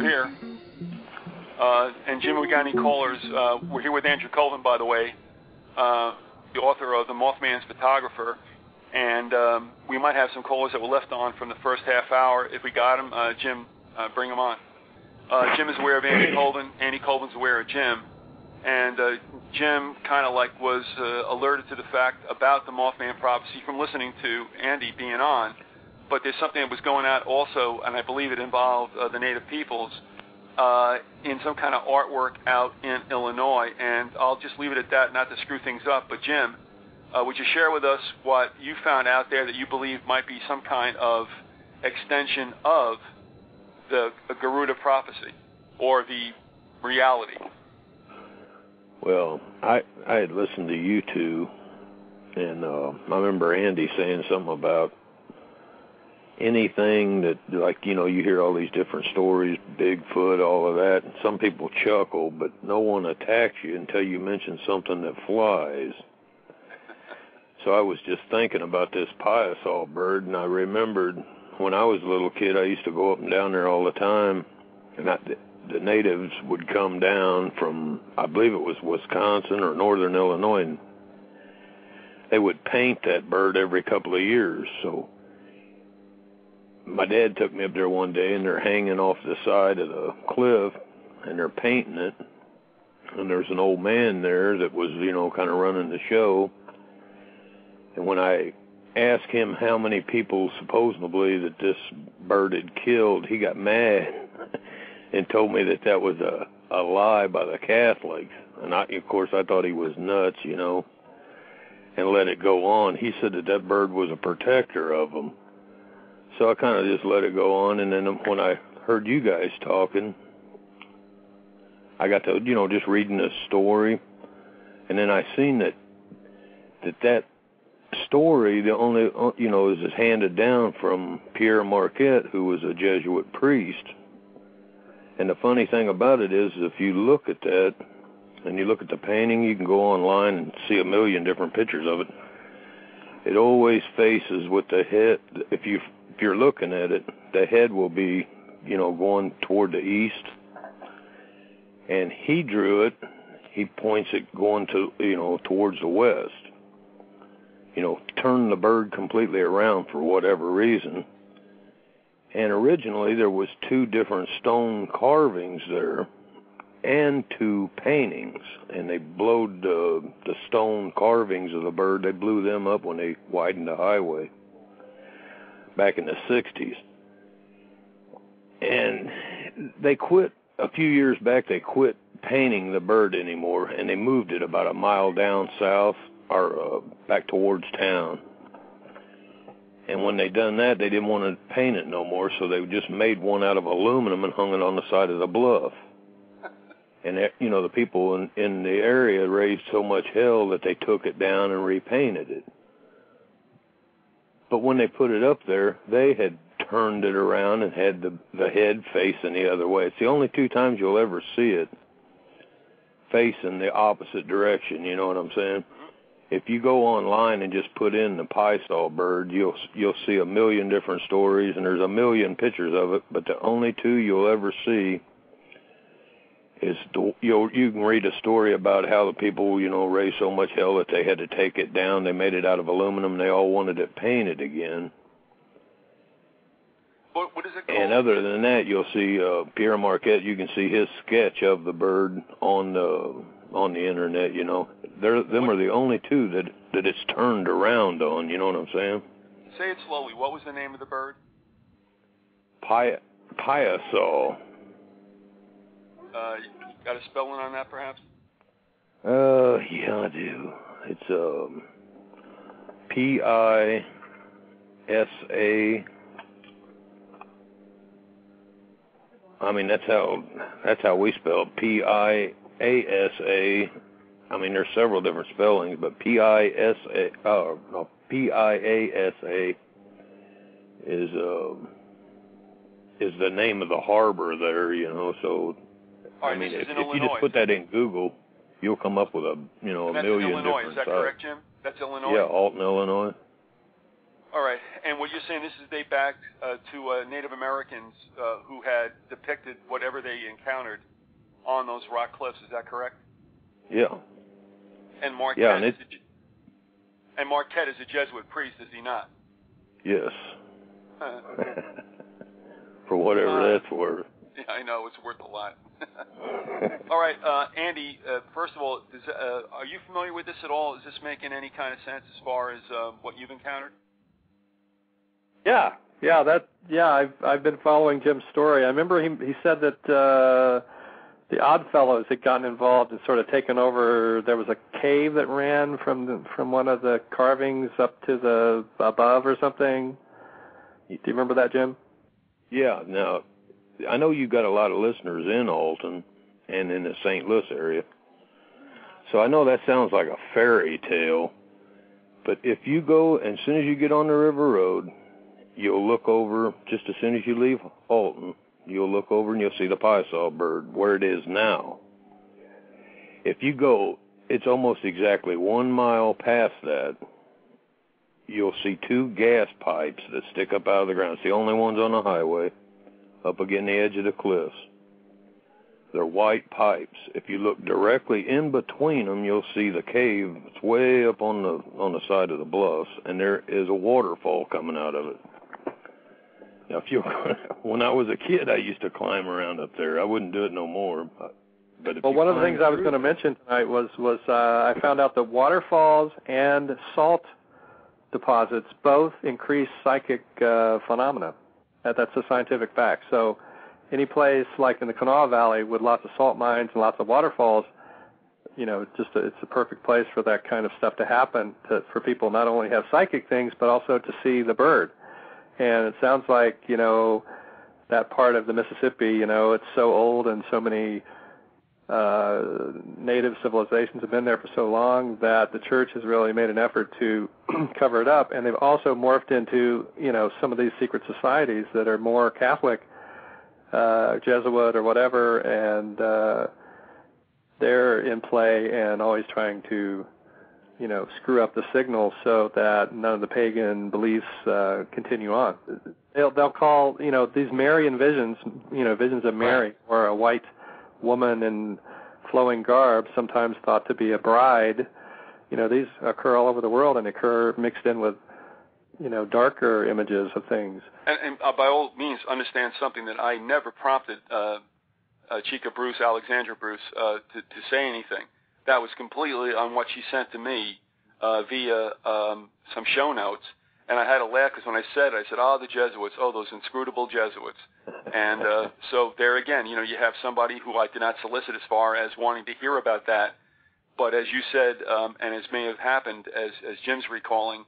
here. And Jim, we got any callers? We're here with Andrew Colvin, by the way, the author of The Mothman's Photographer. And we might have some callers that were left on from the first half hour. If we got them, Jim, bring them on. Jim is aware of Andy Colvin. Andy Colvin's aware of Jim. And Jim kind of like was alerted to the fact about the Mothman Prophecy from listening to Andy being on. But there's something that was going out also, and I believe it involved the native peoples, in some kind of artwork out in Illinois. And I'll just leave it at that, not to screw things up. But Jim, would you share with us what you found out there that you believe might be some kind of extension of the Garuda prophecy or the reality? Well, I had listened to you two, and I remember Andy saying something about anything that, like, you know, you hear all these different stories, Bigfoot, all of that, and some people chuckle, but no one attacks you until you mention something that flies. So I was just thinking about this piasol bird, and I remembered when I was a little kid, I used to go up and down there all the time, and the natives would come down from, I believe it was Wisconsin or northern Illinois, and they would paint that bird every couple of years. So my dad took me up there one day, and they're hanging off the side of the cliff, and they're painting it, and there's an old man there that was, you know, kind of running the show. And when I asked him how many people supposedly that this bird had killed, he got mad and told me that that was a lie by the Catholics. And of course, I thought he was nuts, you know, and let it go on. He said that that bird was a protector of them. So I kind of just let it go on. And then when I heard you guys talking, I got to, you know, just reading the story. And then I seen that story, the only, you know, is handed down from Pierre Marquette, who was a Jesuit priest. And the funny thing about it is, if you look at that and you look at the painting, you can go online and see a million different pictures of it. It always faces with the head. If you're looking at it, the head will be, you know, going toward the east. And he drew it. He points it going to, you know, towards the west. You know, turn the bird completely around for whatever reason. And originally there was 2 different stone carvings there and 2 paintings. And they blowed the stone carvings of the bird, they blew them up when they widened the highway back in the 60s. And they quit, a few years back, they quit painting the bird anymore, and they moved it about a mile down south, or back towards town. And when they done that, they didn't want to paint it no more, so they just made one out of aluminum and hung it on the side of the bluff. And, you know, the people in the area raised so much hell that they took it down and repainted it. But when they put it up there, they had turned it around and had the head facing the other way. It's the only 2 times you'll ever see it facing the opposite direction, you know what I'm saying? If you go online and just put in the piasol bird, you'll see a million different stories, and there's a million pictures of it, but the only 2 you'll ever see is you can read a story about how the people, you know, raised so much hell that they had to take it down. They made it out of aluminum, and they all wanted it painted again. What is it called? And other than that, you'll see Pierre Marquette. You can see his sketch of the bird on the internet, you know. Them are the only 2 that it's turned around on, you know what I'm saying? Say it slowly. What was the name of the bird? Piasol. You got a spelling on that, perhaps? Yeah, I do. It's P-I-S-A. I mean, that's how we spell it. P-I-A-S-A. I mean, there's several different spellings, but P-I-S-A. Oh no, P-I-A-S-A is the name of the harbor there. You know, so I mean, if you just put that in Google, you'll come up with a million Illinois. different. Is that correct, Jim? That's Illinois. Yeah, Alton, Illinois. All right. And what you're saying, this is date back to Native Americans who had depicted whatever they encountered on those rock cliffs. Is that correct? Yeah. And Marquette, Marquette is a Jesuit priest, is he not? Yes. For whatever that's worth. Yeah, I know. It's worth a lot. All right, Andy, first of all, are you familiar with this at all? Is this making any kind of sense as far as what you've encountered? I've been following Jim's story. I remember he said that the Oddfellows had gotten involved and sort of taken over. There was a cave that ran from one of the carvings up to the above or something. Do you remember that, Jim? Yeah. Now, I know you got a lot of listeners in Alton and in the St. Louis area, so I know that sounds like a fairy tale. But if you go, as soon as you get on the River Road, you'll look over, just as soon as you leave Alton, you'll look over and you'll see the Pie-Saw bird, where it is now. If you go, it's almost exactly 1 mile past that, you'll see 2 gas pipes that stick up out of the ground. It's the only ones on the highway, up against the edge of the cliffs. They're white pipes. If you look directly in between them, you'll see the cave. It's way up on the side of the bluffs, and there is a waterfall coming out of it. Now, when I was a kid, I used to climb around up there. I wouldn't do it no more. But one of the things I was going to mention tonight was I found out that waterfalls and salt deposits both increase psychic phenomena. That's a scientific fact. So any place like in the Kanawha Valley with lots of salt mines and lots of waterfalls, it's a perfect place for that kind of stuff to happen, for people not only have psychic things, but also to see the bird. And it sounds like, that part of the Mississippi, it's so old and so many native civilizations have been there for so long that the church has really made an effort to cover it up. And they've also morphed into, some of these secret societies that are more Catholic, Jesuit or whatever, and they're in play and always trying to, screw up the signal so that none of the pagan beliefs continue on. They'll call, these Marian visions, visions of Mary, or a white woman in flowing garb, sometimes thought to be a bride. These occur all over the world and occur mixed in with, darker images of things. And by all means, understand something that I never prompted Chica Bruce, Alexandra Bruce, to say anything. That was completely on what she sent to me via some show notes. And I had to laugh because when I said, the Jesuits, those inscrutable Jesuits. And so there again, you have somebody who I did not solicit as far as wanting to hear about that. But as you said, and as may have happened, as Jim's recalling,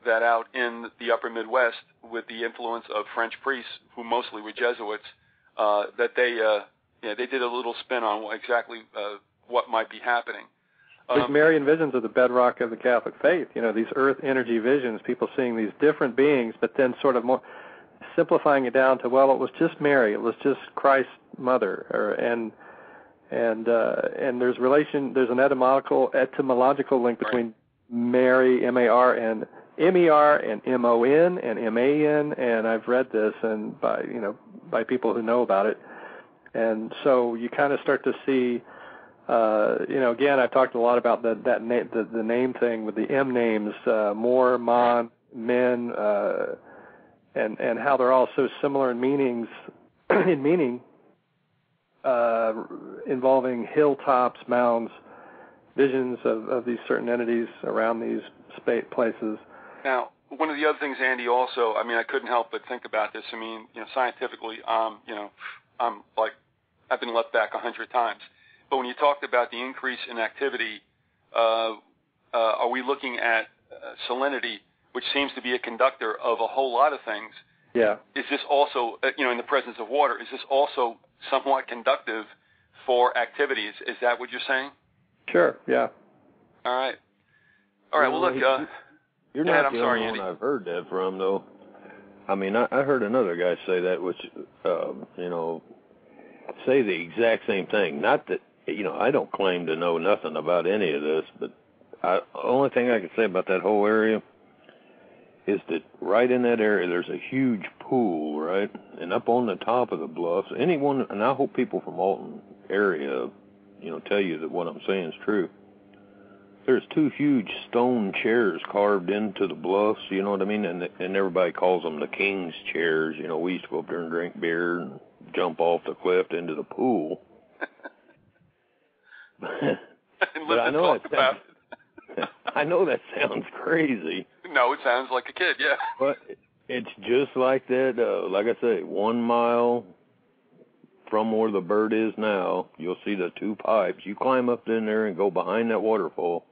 that out in the upper Midwest with the influence of French priests, who mostly were Jesuits, that they did a little spin on exactly what might be happening. These Marian visions are the bedrock of the Catholic faith. These earth energy visions, people seeing these different beings, but then sort of more simplifying it down to, well, it was just Mary, it was just Christ's mother, and there's an etymological link between Mary, M-A-R, and M-E-R, and M-O-N, and M-A-N, and I've read this and by people who know about it, and so you kind of start to see. Again, I've talked a lot about the name thing with the M names, Moor, Mon, Men, and how they're all so similar in meaning, involving hilltops, mounds, visions of these certain entities around these places. Now, one of the other things, Andy, also, I couldn't help but think about this. Scientifically, I've been left back 100 times. But when you talked about the increase in activity, are we looking at salinity, which seems to be a conductor of a whole lot of things? Yeah. Is this also, in the presence of water, is this also somewhat conductive for activities? Is that what you're saying? Sure, yeah. All right. Well, look, you're not the only one I've heard that from, though. I heard another guy say that, which, say the exact same thing. Not that, I don't claim to know nothing about any of this, but the only thing I can say about that whole area is that right in that area there's a huge pool, right? And up on the top of the bluffs, anyone, and I hope people from Alton area, tell you that what I'm saying is true. There's 2 huge stone chairs carved into the bluffs, you know what I mean? And everybody calls them the king's chairs. We used to go up there and drink beer and jump off the cliff into the pool. But I know I know that sounds crazy. No, it sounds like a kid, yeah. But it's just like that. Like I say, 1 mile from where the bird is now, you'll see the 2 pipes. You climb up in there and go behind that waterfall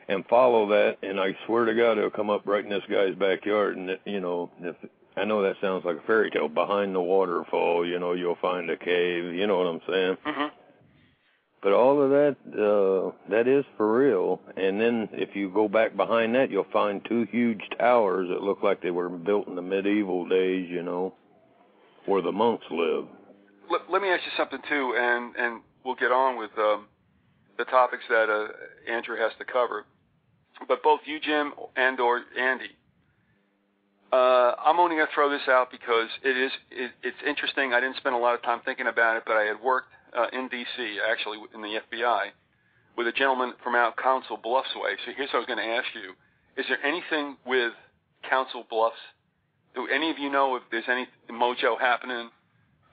and follow that, and I swear to God, it'll come up right in this guy's backyard. And, I know that sounds like a fairy tale. Behind the waterfall, you'll find a cave. You know what I'm saying? Mm-hmm. But all of that, that is for real. And then if you go back behind that, you'll find 2 huge towers that look like they were built in the medieval days, where the monks lived. Let me ask you something, too, and we'll get on with the topics that Andrew has to cover. But both you, Jim, and or Andy, I'm only going to throw this out because it's interesting. I didn't spend a lot of time thinking about it, but I had worked in D.C., actually in the FBI, with a gentleman from out Council Bluffs way. So here's what I was going to ask you. Is there anything with Council Bluffs? Do any of you know if there's any mojo happening?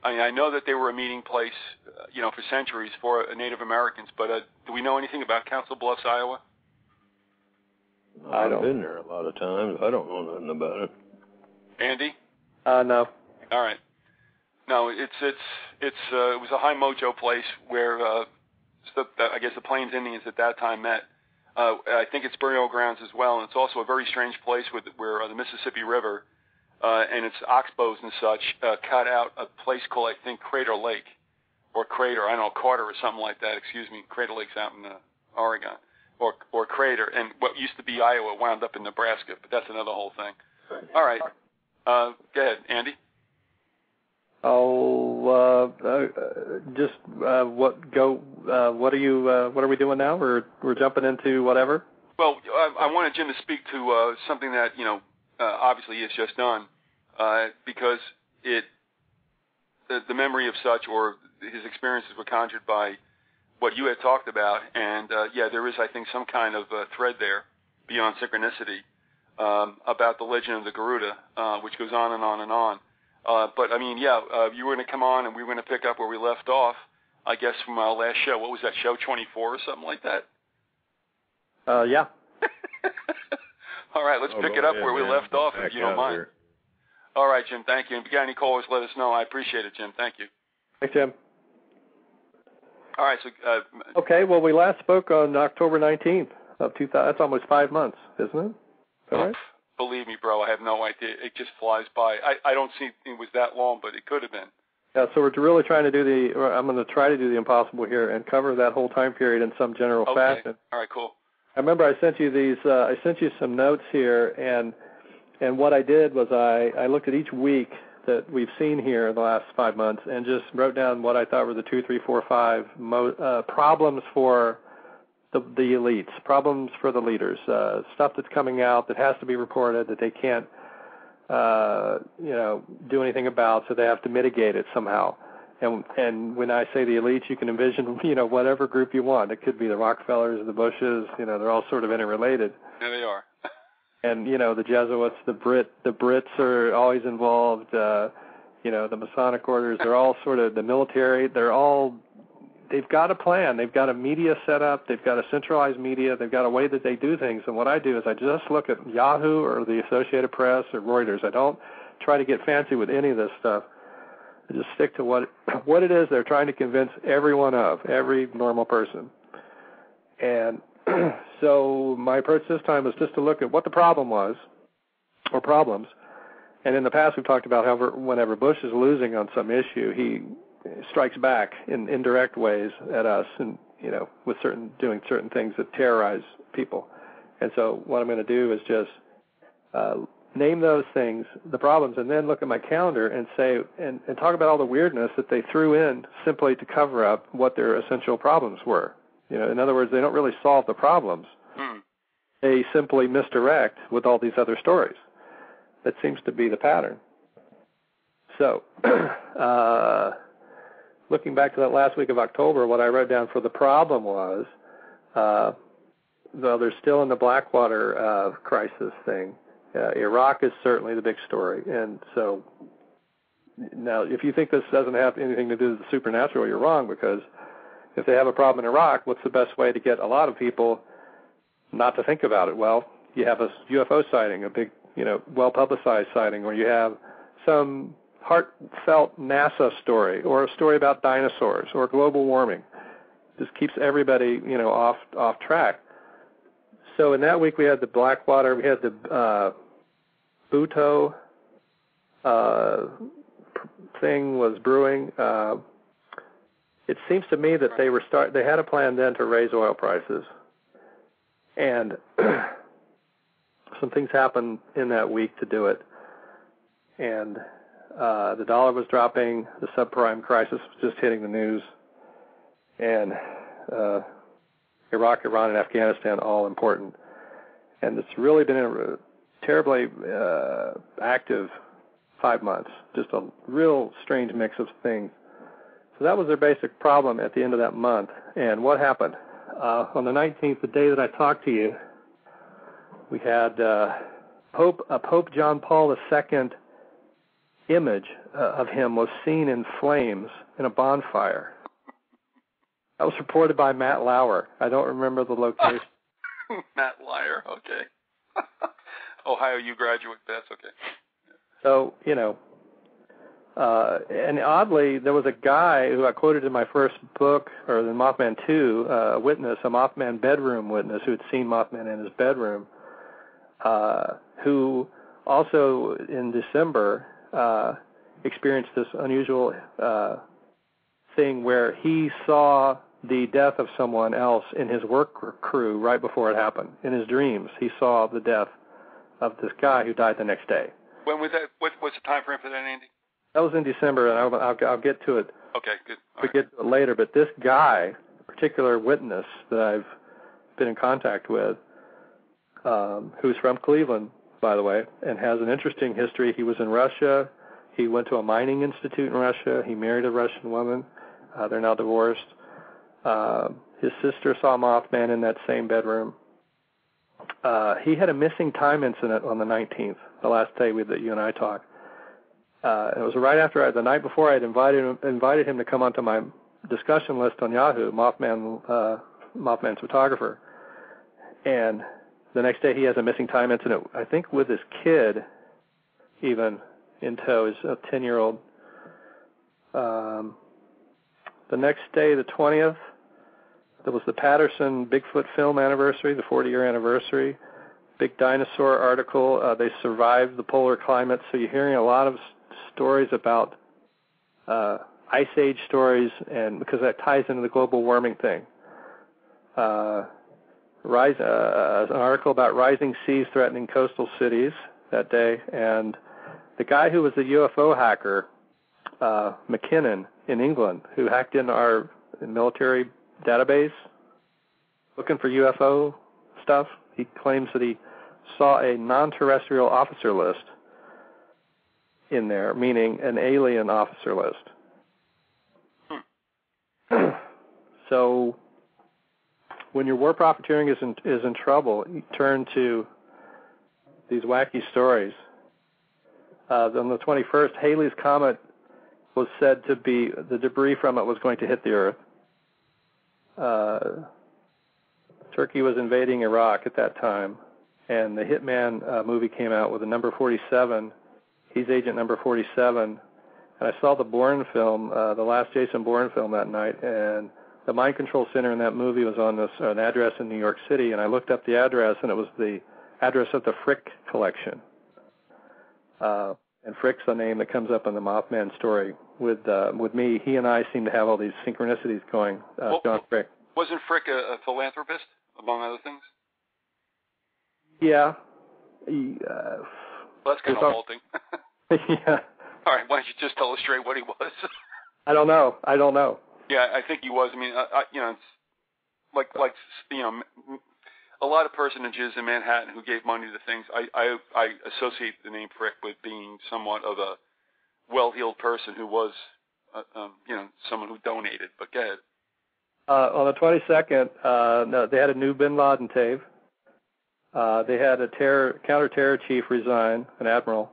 I mean, I know that they were a meeting place, for centuries for Native Americans, but do we know anything about Council Bluffs, Iowa? I've been there a lot of times. I don't know nothing about it. Andy? No. All right. No, it was a high mojo place where I guess the Plains Indians at that time met. I think it's burial grounds as well, and it's also a very strange place where the Mississippi River and its oxbows and such cut out a place called, I think, Crater Lake, or Crater, I don't know, Carter or something like that, excuse me. Crater Lake's out in Oregon, or Crater, and what used to be Iowa wound up in Nebraska, but that's another whole thing. All right. Go ahead, Andy. What are we doing now? We're jumping into whatever. Well, I wanted Jim to speak to something that obviously he has just done, because the memory of such, or his experiences were conjured by what you had talked about, and there is, I think, some kind of thread there beyond synchronicity about the legend of the Garuda, which goes on and on and on. But I mean, you were going to come on, and we were going to pick up where we left off, I guess, from our last show. What was that, show 24 or something like that? Yeah. All right, let's pick it up where we left off, if you don't mind. All right, Jim, thank you. And if you got any callers, let us know. I appreciate it, Jim. Thank you. Thanks, Jim. All right, so... okay, well, we last spoke on October 19th of 2000. That's almost 5 months, isn't it? All right. Believe me, bro, I have no idea. It just flies by. I don't see it was that long, but it could have been. Yeah, so we're really trying to do I'm going to try to do the impossible here and cover that whole time period in some general fashion. All right, cool. I remember I sent you I sent you some notes here, and what I did was I looked at each week that we've seen here in the last 5 months and just wrote down what I thought were the 2, 3, 4, 5 problems for the elites, problems for the leaders, stuff that's coming out that has to be reported that they can't, do anything about, so they have to mitigate it somehow. And when I say the elites, you can envision, whatever group you want. It could be the Rockefellers, the Bushes, they're all sort of interrelated. Yeah, they are. And, the Jesuits, the Brits are always involved, the Masonic orders, they're all sort of, the military, they've got a plan. They've got a media set up. They've got a centralized media. They've got a way that they do things. And what I do is I just look at Yahoo or the Associated Press or Reuters. I don't try to get fancy with any of this stuff. I just stick to what it is they're trying to convince everyone of, every normal person. And so my approach this time was just to look at what the problem was, or problems. And in the past we've talked about how whenever Bush is losing on some issue, he strikes back in indirect ways at us, and with doing certain things that terrorize people. And so what I'm going to do is just name those things, the problems, and then look at my calendar and say and talk about all the weirdness that they threw in simply to cover up what their essential problems were. In other words, they don't really solve the problems. they simply misdirect with all these other stories. That seems to be the pattern. So, looking back to that last week of October, what I wrote down for the problem was, though they're still in the Blackwater crisis thing, Iraq is certainly the big story. And so, now, if you think this doesn't have anything to do with the supernatural, you're wrong, because if they have a problem in Iraq, what's the best way to get a lot of people not to think about it? Well, you have a UFO sighting, a big, well-publicized sighting, or you have some heartfelt NASA story, or a story about dinosaurs, or global warming. Just keeps everybody, off track. So in that week we had the Blackwater, we had the Bhutto thing was brewing. It seems to me that they had a plan then to raise oil prices, and some things happened in that week to do it, and the dollar was dropping, the subprime crisis was just hitting the news, and Iraq, Iran, and Afghanistan all important. And it's really been a terribly active 5 months, just a real strange mix of things. So that was their basic problem at the end of that month. And what happened? On the 19th, the day that I talked to you, we had Pope John Paul II image of him was seen in flames in a bonfire. That was reported by Matt Lauer. I don't remember the location. Matt Lauer, okay. Ohio U graduate, that's okay. So, and oddly, there was a guy who I quoted in my first book, or in Mothman 2, a witness, a Mothman bedroom witness who had seen Mothman in his bedroom, who also in December experienced this unusual thing where he saw the death of someone else in his work crew right before it happened. In his dreams, he saw the death of this guy who died the next day. When was that? What's the time frame for that, Andy? That was in December, and I'll get to it. Okay, good. We'll get to it later. But this guy, particular witness that I've been in contact with, who's from Cleveland, by the way, and has an interesting history. He was in Russia. He went to a mining institute in Russia. He married a Russian woman. They're now divorced. His sister saw Mothman in that same bedroom. He had a missing time incident on the 19th, the last day that you and I talked. It was right after the night before I had invited him to come onto my discussion list on Yahoo, Mothman's photographer. And the next day he has a missing time incident, I think with his kid, even in tow, his 10-year-old. The next day, the 20th, there was the Patterson Bigfoot film anniversary, the 40-year anniversary. Big dinosaur article. They survived the polar climate. So you're hearing a lot of stories about ice age stories, and because that ties into the global warming thing. An article about rising seas threatening coastal cities that day, and the guy who was the UFO hacker, McKinnon in England, who hacked in our military database looking for UFO stuff. He claims that he saw a non-terrestrial officer list in there, meaning an alien officer list. So when your war profiteering is in trouble, you turn to these wacky stories. On the 21st, Halley's Comet was said to be, the debris from it was going to hit the Earth. Turkey was invading Iraq at that time, and the Hitman movie came out with the number 47. He's Agent Number 47. And I saw the Bourne film, the last Jason Bourne film that night, and the mind control center in that movie was on an address in New York City, and I looked up the address, and it was the address of the Frick collection. And Frick's the name that comes up in the Mothman story. With me, he and I seem to have all these synchronicities going. John Frick. Wasn't Frick a philanthropist, among other things? Yeah. Well, that's kind of halting. Yeah. All right, why don't you just illustrate what he was? I don't know. Yeah, I think he was. I mean, it's like a lot of personages in Manhattan who gave money to things. I associate the name Frick with being somewhat of a well-heeled person who was, someone who donated. But go ahead. On the 22nd, no, they had a new Bin Laden tape. They had a counter-terror chief resign, an admiral,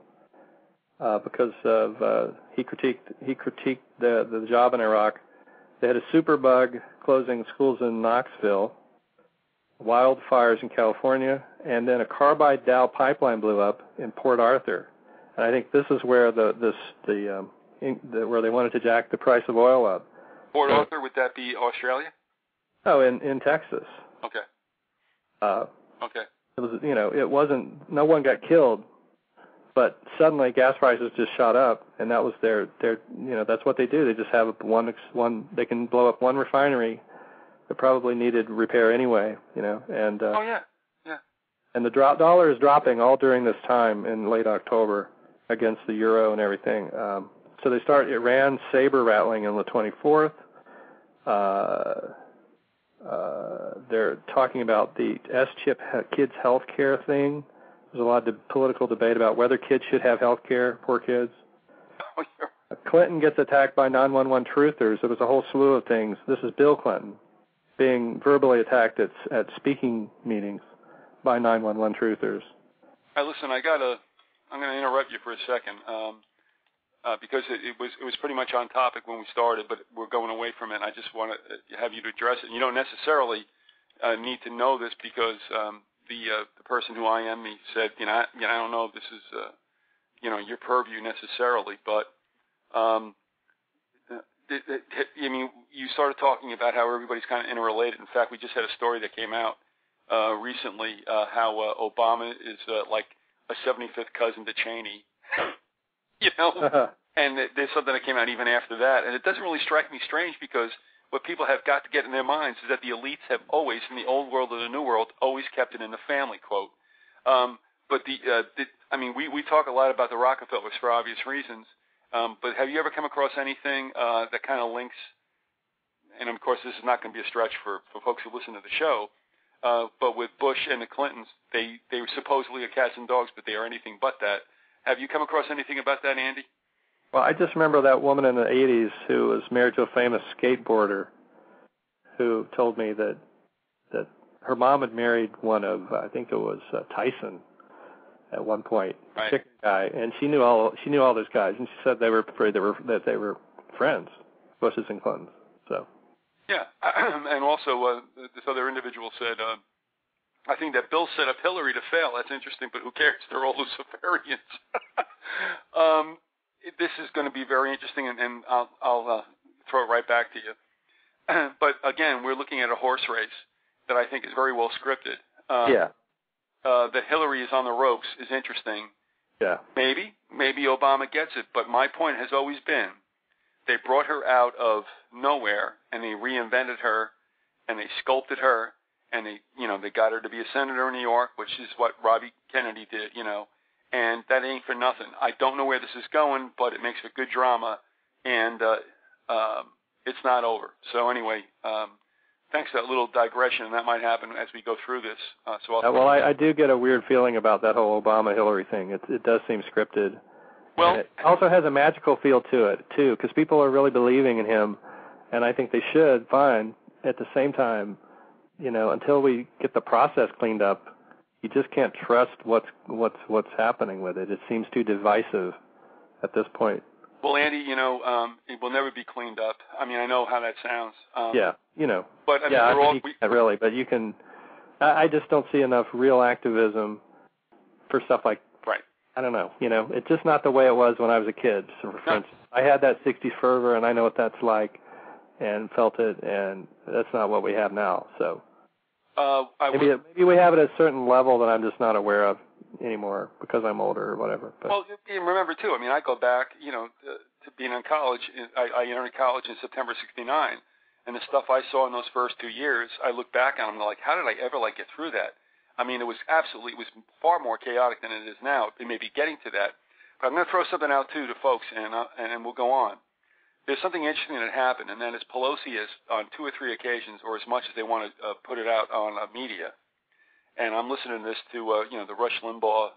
because of he critiqued the job in Iraq. They had a superbug closing schools in Knoxville, wildfires in California, and then a carbide Dow pipeline blew up in Port Arthur. And I think this is where where they wanted to jack the price of oil up. Port Arthur, would that be Australia? Oh, in Texas. Okay. Okay. It was, it wasn't. No one got killed, but suddenly gas prices just shot up, and that was their. That's what they do. They just have one. They can blow up one refinery that probably needed repair anyway. And. Oh yeah. And the dollar is dropping all during this time in late October against the euro and everything. So they start Iran saber rattling on the 24th. They're talking about the S-chip kids health care thing. There's a lot of political debate about whether kids should have health care, poor kids. Oh, yeah. Clinton gets attacked by 911 truthers. There was a whole slew of things. This is Bill Clinton being verbally attacked at speaking meetings by 911 truthers. Listen, I'm going to interrupt you for a second. Because it was pretty much on topic when we started, but we're going away from it. I just want to have you to address it. And you don't necessarily need to know this because the person who IM'd me said, I don't know if this is your purview necessarily, but you started talking about how everybody's kind of interrelated. In fact, we just had a story that came out recently how Obama is like a 75th cousin to Cheney. And there's something that came out even after that. And it doesn't really strike me strange because what people have got to get in their minds is that the elites have always, in the old world or the new world, always kept it in the family, quote. But we talk a lot about the Rockefellers for obvious reasons. But have you ever come across anything that kind of links, and of course this is not going to be a stretch for folks who listen to the show, but with Bush and the Clintons, they were supposedly a cats and dogs, but they are anything but that. Have you come across anything about that, Andy? Well, I just remember that woman in the 80s who was married to a famous skateboarder who told me that her mom had married one of, I think it was Tyson at one point, right. Chicken guy, and she knew all those guys, and she said they were friends, Bushes and Clintons. So. Yeah, and also this other individual said, I think that Bill set up Hillary to fail. That's interesting, but who cares? They're all Luciferians. This is going to be very interesting, and I'll throw it right back to you. But again, we're looking at a horse race that I think is very well scripted. That Hillary is on the ropes is interesting. Yeah. Maybe Obama gets it, but my point has always been they brought her out of nowhere and they reinvented her and they sculpted her and they got her to be a senator in New York, which is what Robbie Kennedy did, and that ain't for nothing. I don't know where this is going, but it makes for good drama, and it's not over. So anyway, thanks for that little digression, and that might happen as we go through this. I do get a weird feeling about that whole Obama-Hillary thing. It does seem scripted. Well, and it also has a magical feel to it, too, because people are really believing in him, and I think they should, fine. At the same time, until we get the process cleaned up, you just can't trust what's happening with it. It seems too divisive at this point. Well, Andy, it will never be cleaned up. I mean, I know how that sounds. But really. But you can. I just don't see enough real activism for stuff like. Right. I don't know. It's just not the way it was when I was a kid. So for instance, I had that 60s fervor, and I know what that's like, and felt it, and that's not what we have now. So. Maybe we have it at a certain level that I'm just not aware of anymore because I'm older or whatever. But. Well, remember, too, I go back, to being in college. I entered college in September 69, and the stuff I saw in those first 2 years, I look back on them like, how did I ever, get through that? I mean, it was far more chaotic than it is now. It may be getting to that. But I'm going to throw something out, too, to folks, and we'll go on. There's something interesting that happened, and that is Pelosi has, on 2 or 3 occasions, or as much as they want to put it out on media, and I'm listening to this to the Rush Limbaugh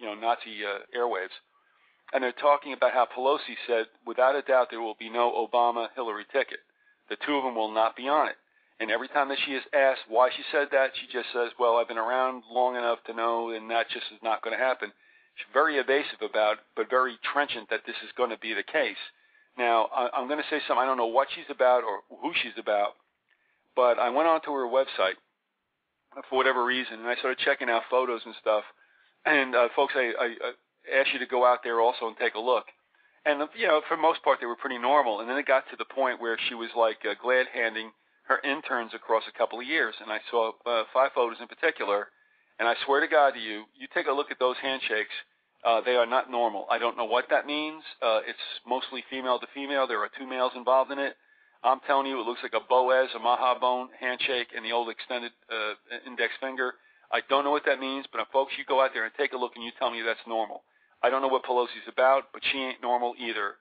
Nazi airwaves, and they're talking about how Pelosi said, without a doubt, there will be no Obama-Hillary ticket. The two of them will not be on it. And every time that she is asked why she said that, she just says, well, I've been around long enough to know, and that just is not going to happen. She's very evasive about, but very trenchant that this is going to be the case. Now, I'm going to say something. I don't know what she's about or who she's about, but I went onto her website for whatever reason, and I started checking out photos and stuff. And, folks, I ask you to go out there also and take a look. And, for the most part, they were pretty normal. And then it got to the point where she was, like, glad-handing her interns across a couple of years. And I saw 5 photos in particular. And I swear to God to you, you take a look at those handshakes, they are not normal. I don't know what that means. It's mostly female to female. There are 2 males involved in it. I'm telling you, it looks like a Boaz, a Mahabone handshake, and the old extended index finger. I don't know what that means, but folks, you go out there and take a look, and you tell me that's normal. I don't know what Pelosi's about, but she ain't normal either.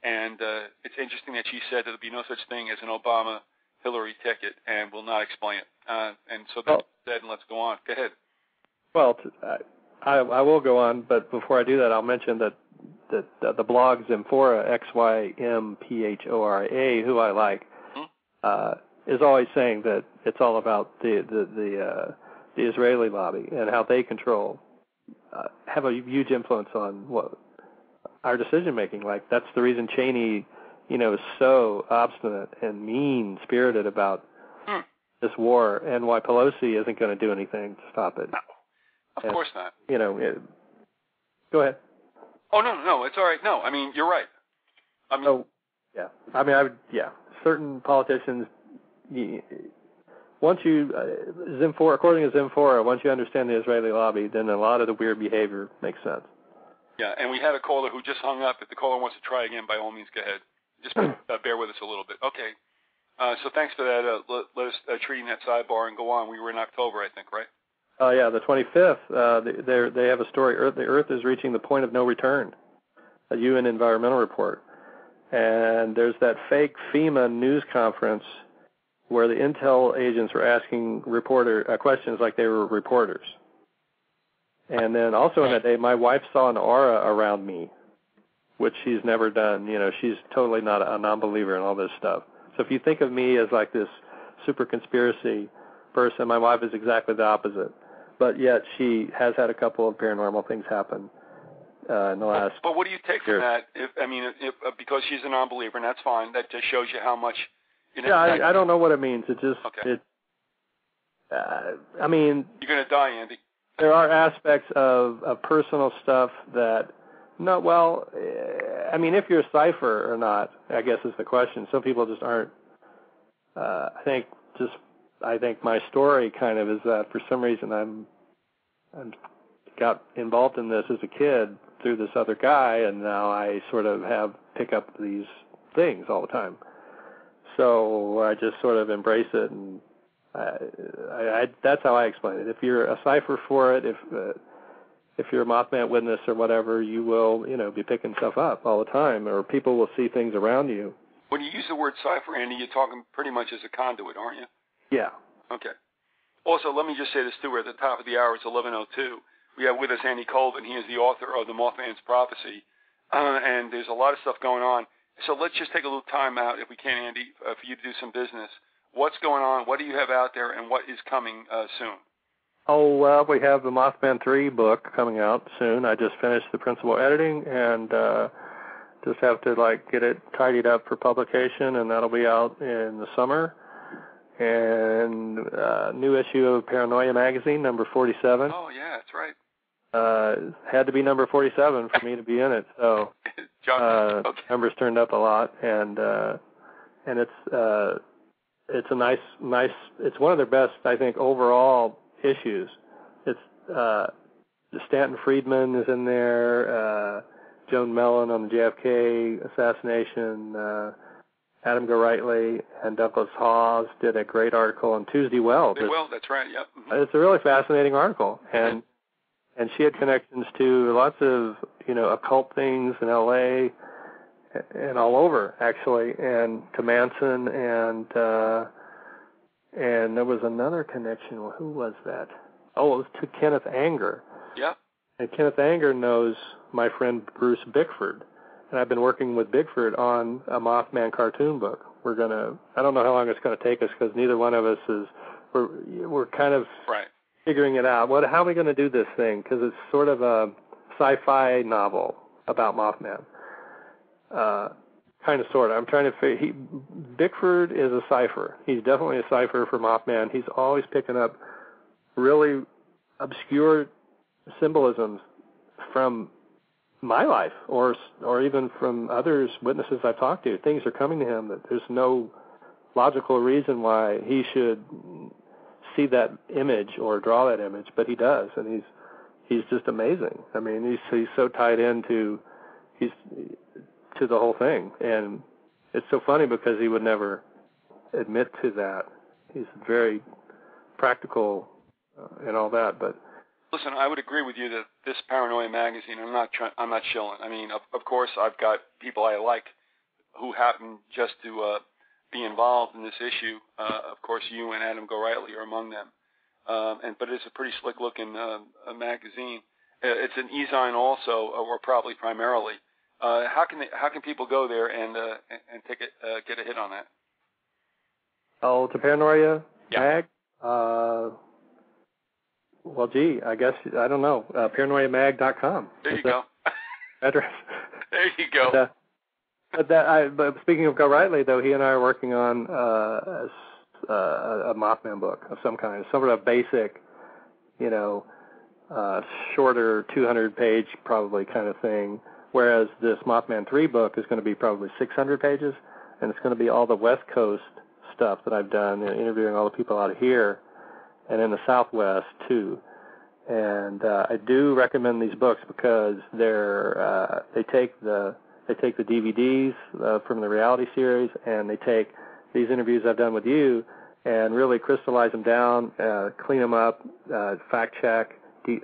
And it's interesting that she said there'll be no such thing as an Obama-Hillary ticket, and will not explain it. And so that's said, and let's go on. Go ahead. Well, I will go on, but before I do that, I'll mention that the blog Zymphora, XYMPHORA, who I like, is always saying that it's all about the Israeli lobby and how they control, have a huge influence on our decision making. Like, that's the reason Cheney, is so obstinate and mean-spirited about this war, and why Pelosi isn't going to do anything to stop it. No, of course not. Go ahead. Oh, no, it's all right. No, I mean, you're right. Yeah. I mean, certain politicians, once you, according to Zymphora, once you understand the Israeli lobby, then a lot of the weird behavior makes sense. Yeah, and we had a caller who just hung up. If the caller wants to try again, by all means, go ahead. Just bear with us a little bit. Okay. So thanks for that. Let us treating that sidebar and go on. We were in October, I think, right? Oh, yeah, the 25th, they have a story, the Earth is reaching the point of no return, a UN environmental report. And there's that fake FEMA news conference where the intel agents were asking questions like they were reporters. And then also in that day, my wife saw an aura around me, which she's never done. She's totally not a non-believer in all this stuff. So if you think of me as like this super conspiracy person, my wife is exactly the opposite. But yet she has had a couple of paranormal things happen in the last. But what do you take from that? Because she's a non-believer, and that's fine. That just shows you how much. I don't know what it means. It just. Okay. I mean. You're going to die, Andy. There are aspects of personal stuff that. No, well, I mean, if you're a cipher or not, I guess is the question. Some people just aren't. I think my story kind of is that for some reason I'm got involved in this as a kid through this other guy, and now I sort of pick up these things all the time. So I just sort of embrace it, and that's how I explain it. If you're a cipher for it, if you're a Mothman witness or whatever, you will, be picking stuff up all the time, or people will see things around you. When you use the word cipher, Andy, you're talking pretty much as a conduit, aren't you? Yeah. Okay. Also, let me just say this, too. We're at the top of the hour. It's 11:02. We have with us Andy Colvin. He is the author of the Mothman Prophecies, and there's a lot of stuff going on. So let's just take a little time out, if we can, Andy, for you to do some business. What's going on? What do you have out there, and what is coming soon? Oh, well, we have the Mothman 3 book coming out soon. I just finished the principal editing, and just have to, get it tidied up for publication, and that'll be out in the summer. And new issue of Paranoia magazine, number 47. Oh, yeah, that's right. Had to be number 47 for me to be in it, so numbers turned up a lot, and it's a nice. It's one of their best, I think, overall issues. It's Stanton Friedman is in there, Joan Mellon on the JFK assassination. Adam Gorightly and Douglas Hawes did a great article on Tuesday Wells. That's right, yep. It's a really fascinating article, and she had connections to lots of, occult things in L.A. and all over, actually, and to Manson, and there was another connection. Well, who was that? Oh, it was to Kenneth Anger. Yeah. And Kenneth Anger knows my friend Bruce Bickford. And I've been working with Bickford on a Mothman cartoon book. I don't know how long it's going to take us because neither one of us we're kind of figuring it out. How are we going to do this thing? Because it's sort of a sci-fi novel about Mothman. Kind of, sort of. I'm trying to Bickford is a cipher. He's definitely a cipher for Mothman. He's always picking up really obscure symbolisms from my life or even from others, witnesses I've talked to. Things are coming to him that there's no logical reason why he should see that image or draw that image, but he does, and he's just amazing. I mean, he's so tied into to the whole thing, and it's so funny because he would never admit to that. He's very practical and all that, but listen, I would agree with you that this Paranoia magazine, I'm not shilling. I mean, of course, I've got people I like who happen just to be involved in this issue. Of course, you and Adam Gorightly are among them. But it's a pretty slick-looking magazine. It's an e-zine also, or probably primarily. How can people go there and get a hit on that? Oh, to Paranoia Mag? Well, gee, I guess, I don't know, paranoiamag.com. There you go. Address. There you go. But speaking of Gorightly, though, he and I are working on a Mothman book of some kind, sort of basic, shorter 200-page probably kind of thing, whereas this Mothman 3 book is going to be probably 600 pages, and it's going to be all the West Coast stuff that I've done, interviewing all the people out here, and in the Southwest too. And I do recommend these books because they take the DVDs from the reality series, and they take these interviews I've done with you and really crystallize them down, clean them up, fact check.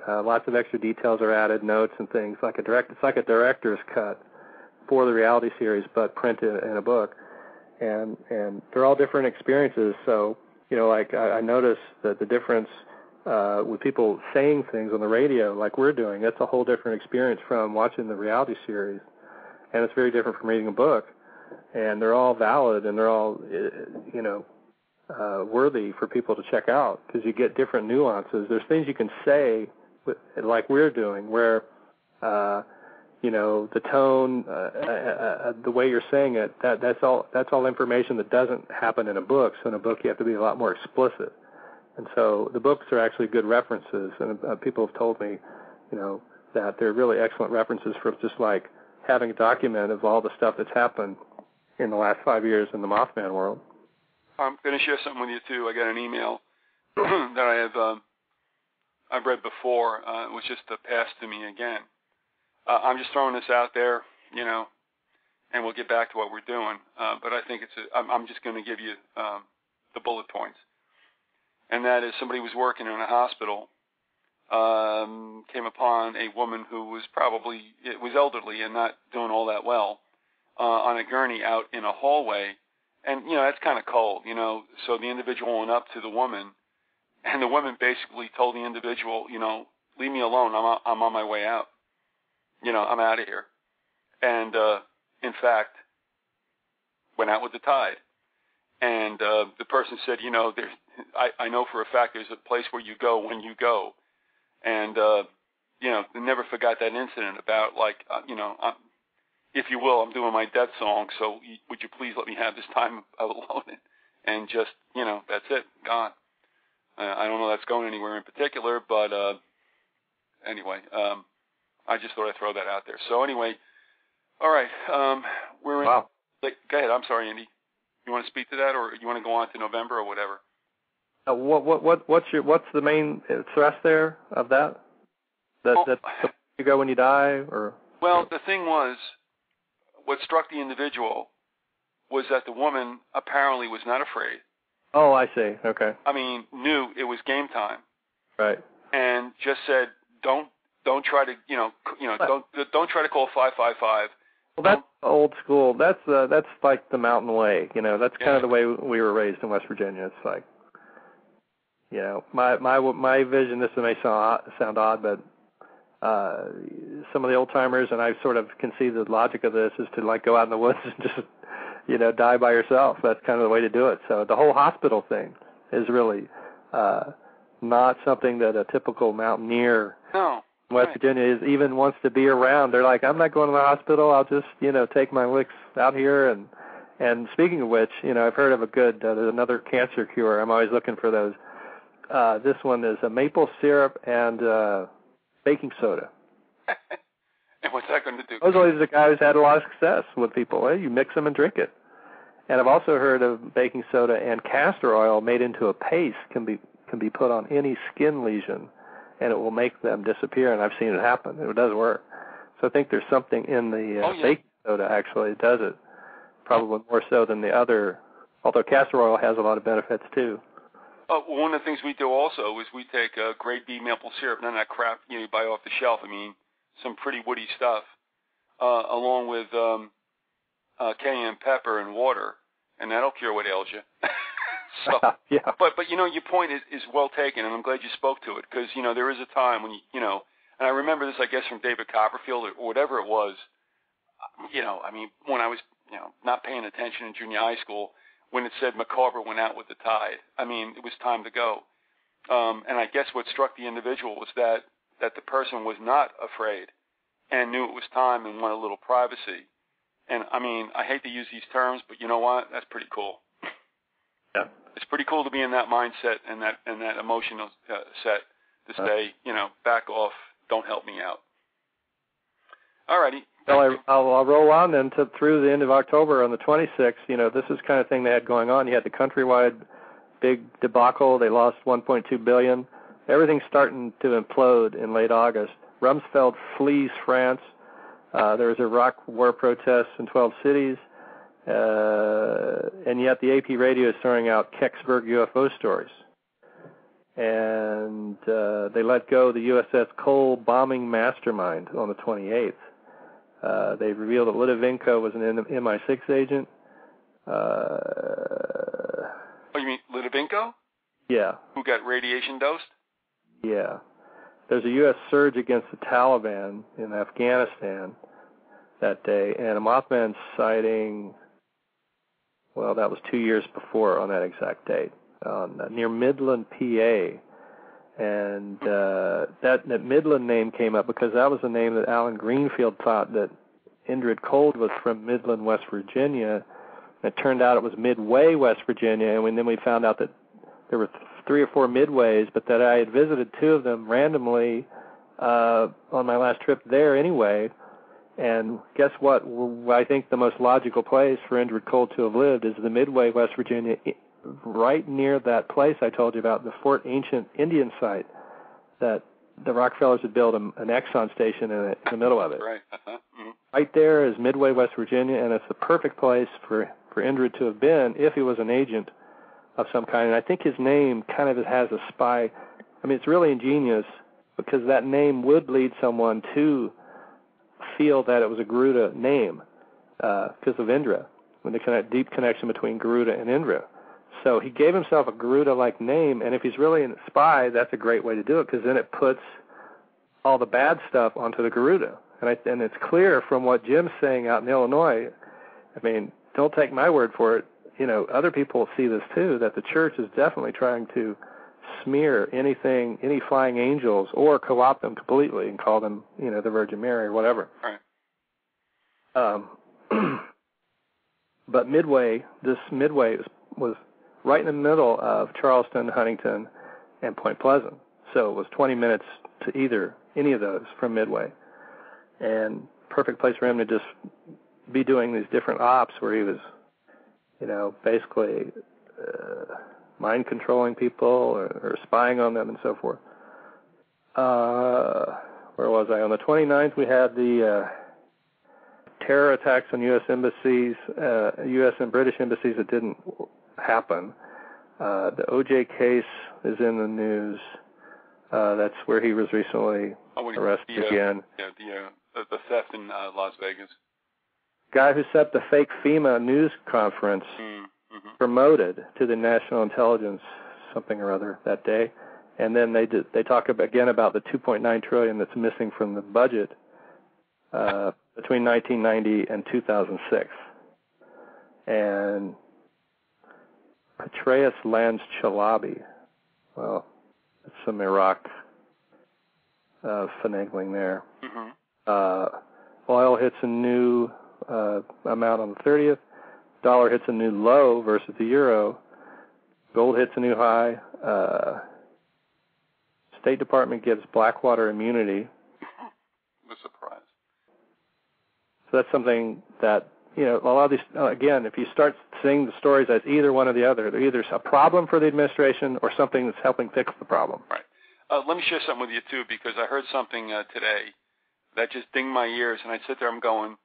Lots of extra details are added, notes and things it's like a director's cut for the reality series, but printed in a book. And they're all different experiences. So, I noticed that the difference with people saying things on the radio like we're doing, that's a whole different experience from watching the reality series. And it's very different from reading a book. And they're all valid, and they're all, worthy for people to check out because you get different nuances. There's things you can say, like we're doing, where, the tone, the way you're saying it, that's all information that doesn't happen in a book. So in a book, you have to be a lot more explicit. And so the books are actually good references, and people have told me, that they're really excellent references for just like having a document of all the stuff that's happened in the last 5 years in the Mothman world. I'm going to share something with you too. I got an email that I've read before. It was just passed to me again. I'm just throwing this out there, and we'll get back to what we're doing. But I think I'm just going to give you the bullet points. And that is somebody was working in a hospital, came upon a woman who was was elderly and not doing all that well, on a gurney out in a hallway. And, that's kind of cold, So the individual went up to the woman, and the woman basically told the individual, leave me alone. I'm on my way out. I'm out of here. And, in fact, went out with the tide. And the person said, I know for a fact there's a place where you go when you go. And, they never forgot that incident about, if you will, I'm doing my death song, so would you please let me have this time alone? And just, that's it, gone. I don't know that's going anywhere in particular, but anyway, I just thought I'd throw that out there. So anyway, all right, we're in. Wow. Go ahead. I'm sorry, Andy. You want to speak to that, or you want to go on to November or whatever? What's the main thrust there of that? That you go when you die, or? Well, the thing was, what struck the individual was that the woman apparently was not afraid. Oh, I see. Okay. I mean, knew it was game time. Right. And just said, don't try to, don't try to call 555. Well, that's old school. That's like the mountain way. That's kind of the way we were raised in West Virginia. It's like, You know, my vision. This may sound odd, but some of the old timers, and I sort of can see the logic of this, is to like go out in the woods and just, you know, die by yourself. That's kind of the way to do it. So the whole hospital thing is really not something that a typical mountaineer in West Virginia even wants to be around. They're like, I'm not going to the hospital. I'll just, you know, take my licks out here. And speaking of which, you know, I've heard of a good, there's another cancer cure. I'm always looking for those. This one is a maple syrup and baking soda. And what's that going to do? Supposedly there's a guy who's had a lot of success with people. Well, you mix them and drink it. And I've also heard of baking soda and castor oil made into a paste can be put on any skin lesion, and it will make them disappear. And I've seen it happen. It does work. So I think there's something in the baking soda actually does it, probably more so than the other. Although castor oil has a lot of benefits too. One of the things we do also is we take grade B maple syrup, none of that crap you buy off the shelf. I mean, some pretty woody stuff, along with cayenne pepper and water, and that'll cure what ails you. So, yeah. But you know, your point is well taken, and I'm glad you spoke to it, because you know there is a time when you know, and I remember this, I guess, from David Copperfield or whatever it was. You know, I mean, when I was not paying attention in junior high school, when it said Macabre went out with the tide, I mean, it was time to go. And I guess what struck the individual was that the person was not afraid and knew it was time and wanted a little privacy. And, I mean, I hate to use these terms, but you know what? That's pretty cool. Yeah. It's pretty cool to be in that mindset and that emotional set to say, you know, back off, don't help me out. All righty. Well, I'll roll on then through the end of October on the 26th. You know, this is the kind of thing they had going on. You had the countrywide big debacle. They lost $1.2 billion. Everything's starting to implode in late August. Rumsfeld flees France. There was Iraq war protests in 12 cities. And yet the AP radio is throwing out Kecksburg UFO stories. And they let go the USS Cole bombing mastermind on the 28th. They revealed that Lidovinko was an MI6 agent. You mean Lidovinko? Yeah. Who got radiation dosed? Yeah. There's a U.S. surge against the Taliban in Afghanistan that day, and a Mothman sighting, well, that was 2 years before on that exact date, near Midland, PA. And that Midland name came up because that was the name that Alan Greenfield thought that Indrid Cold was from Midland, West Virginia. It turned out it was Midway, West Virginia, and then we found out that there were 3 or 4 Midways, but that I had visited 2 of them randomly on my last trip there anyway. And guess what? I think the most logical place for Indrid Cold to have lived is the Midway, West Virginia, right near that place I told you about, the Fort Ancient Indian site that the Rockefellers had built an Exxon station in the middle of it. Right. Mm-hmm. Right there is Midway, West Virginia, and it's the perfect place for Indrid to have been if he was an agent of some kind. And I think his name kind of has a spy. I mean, it's really ingenious because that name would lead someone to feel that it was a Garuda name because of Indra, when the deep connection between Garuda and Indra. So he gave himself a Garuda-like name, and if he's really a spy, that's a great way to do it because then it puts all the bad stuff onto the Garuda. And it's clear from what Jim's saying out in Illinois. I mean, don't take my word for it. You know, other people see this too, that the church is definitely trying to smear any flying angels or co-opt them completely and call them, you know, the Virgin Mary or whatever. Right. But Midway was right in the middle of Charleston, Huntington, and Point Pleasant. So it was 20 minutes to any of those from Midway. And perfect place for him to just be doing these different ops where he was, you know, basically mind controlling people or spying on them and so forth. Where was I? On the 29th, we had the terror attacks on U.S. embassies, U.S. and British embassies that didn't happen. The O.J. case is in the news. That's where he was recently arrested again. Yeah, the theft in Las Vegas. Guy who set the fake FEMA news conference promoted to the National Intelligence something or other that day. And then they talk again about the $2.9 trillion that's missing from the budget between 1990 and 2006. And Petraeus lands Chalabi. Well, that's some Iraq finagling there. Mm-hmm. Oil hits a new amount on the 30th. Dollar hits a new low versus the euro. Gold hits a new high. State Department gives Blackwater immunity. I'm surprised. So that's something that, a lot of these, again, if you start seeing the stories as either one or the other, they're either a problem for the administration or something that's helping fix the problem. Right. Let me share something with you, too, because I heard something today that just dinged my ears, and I sit there, I'm going,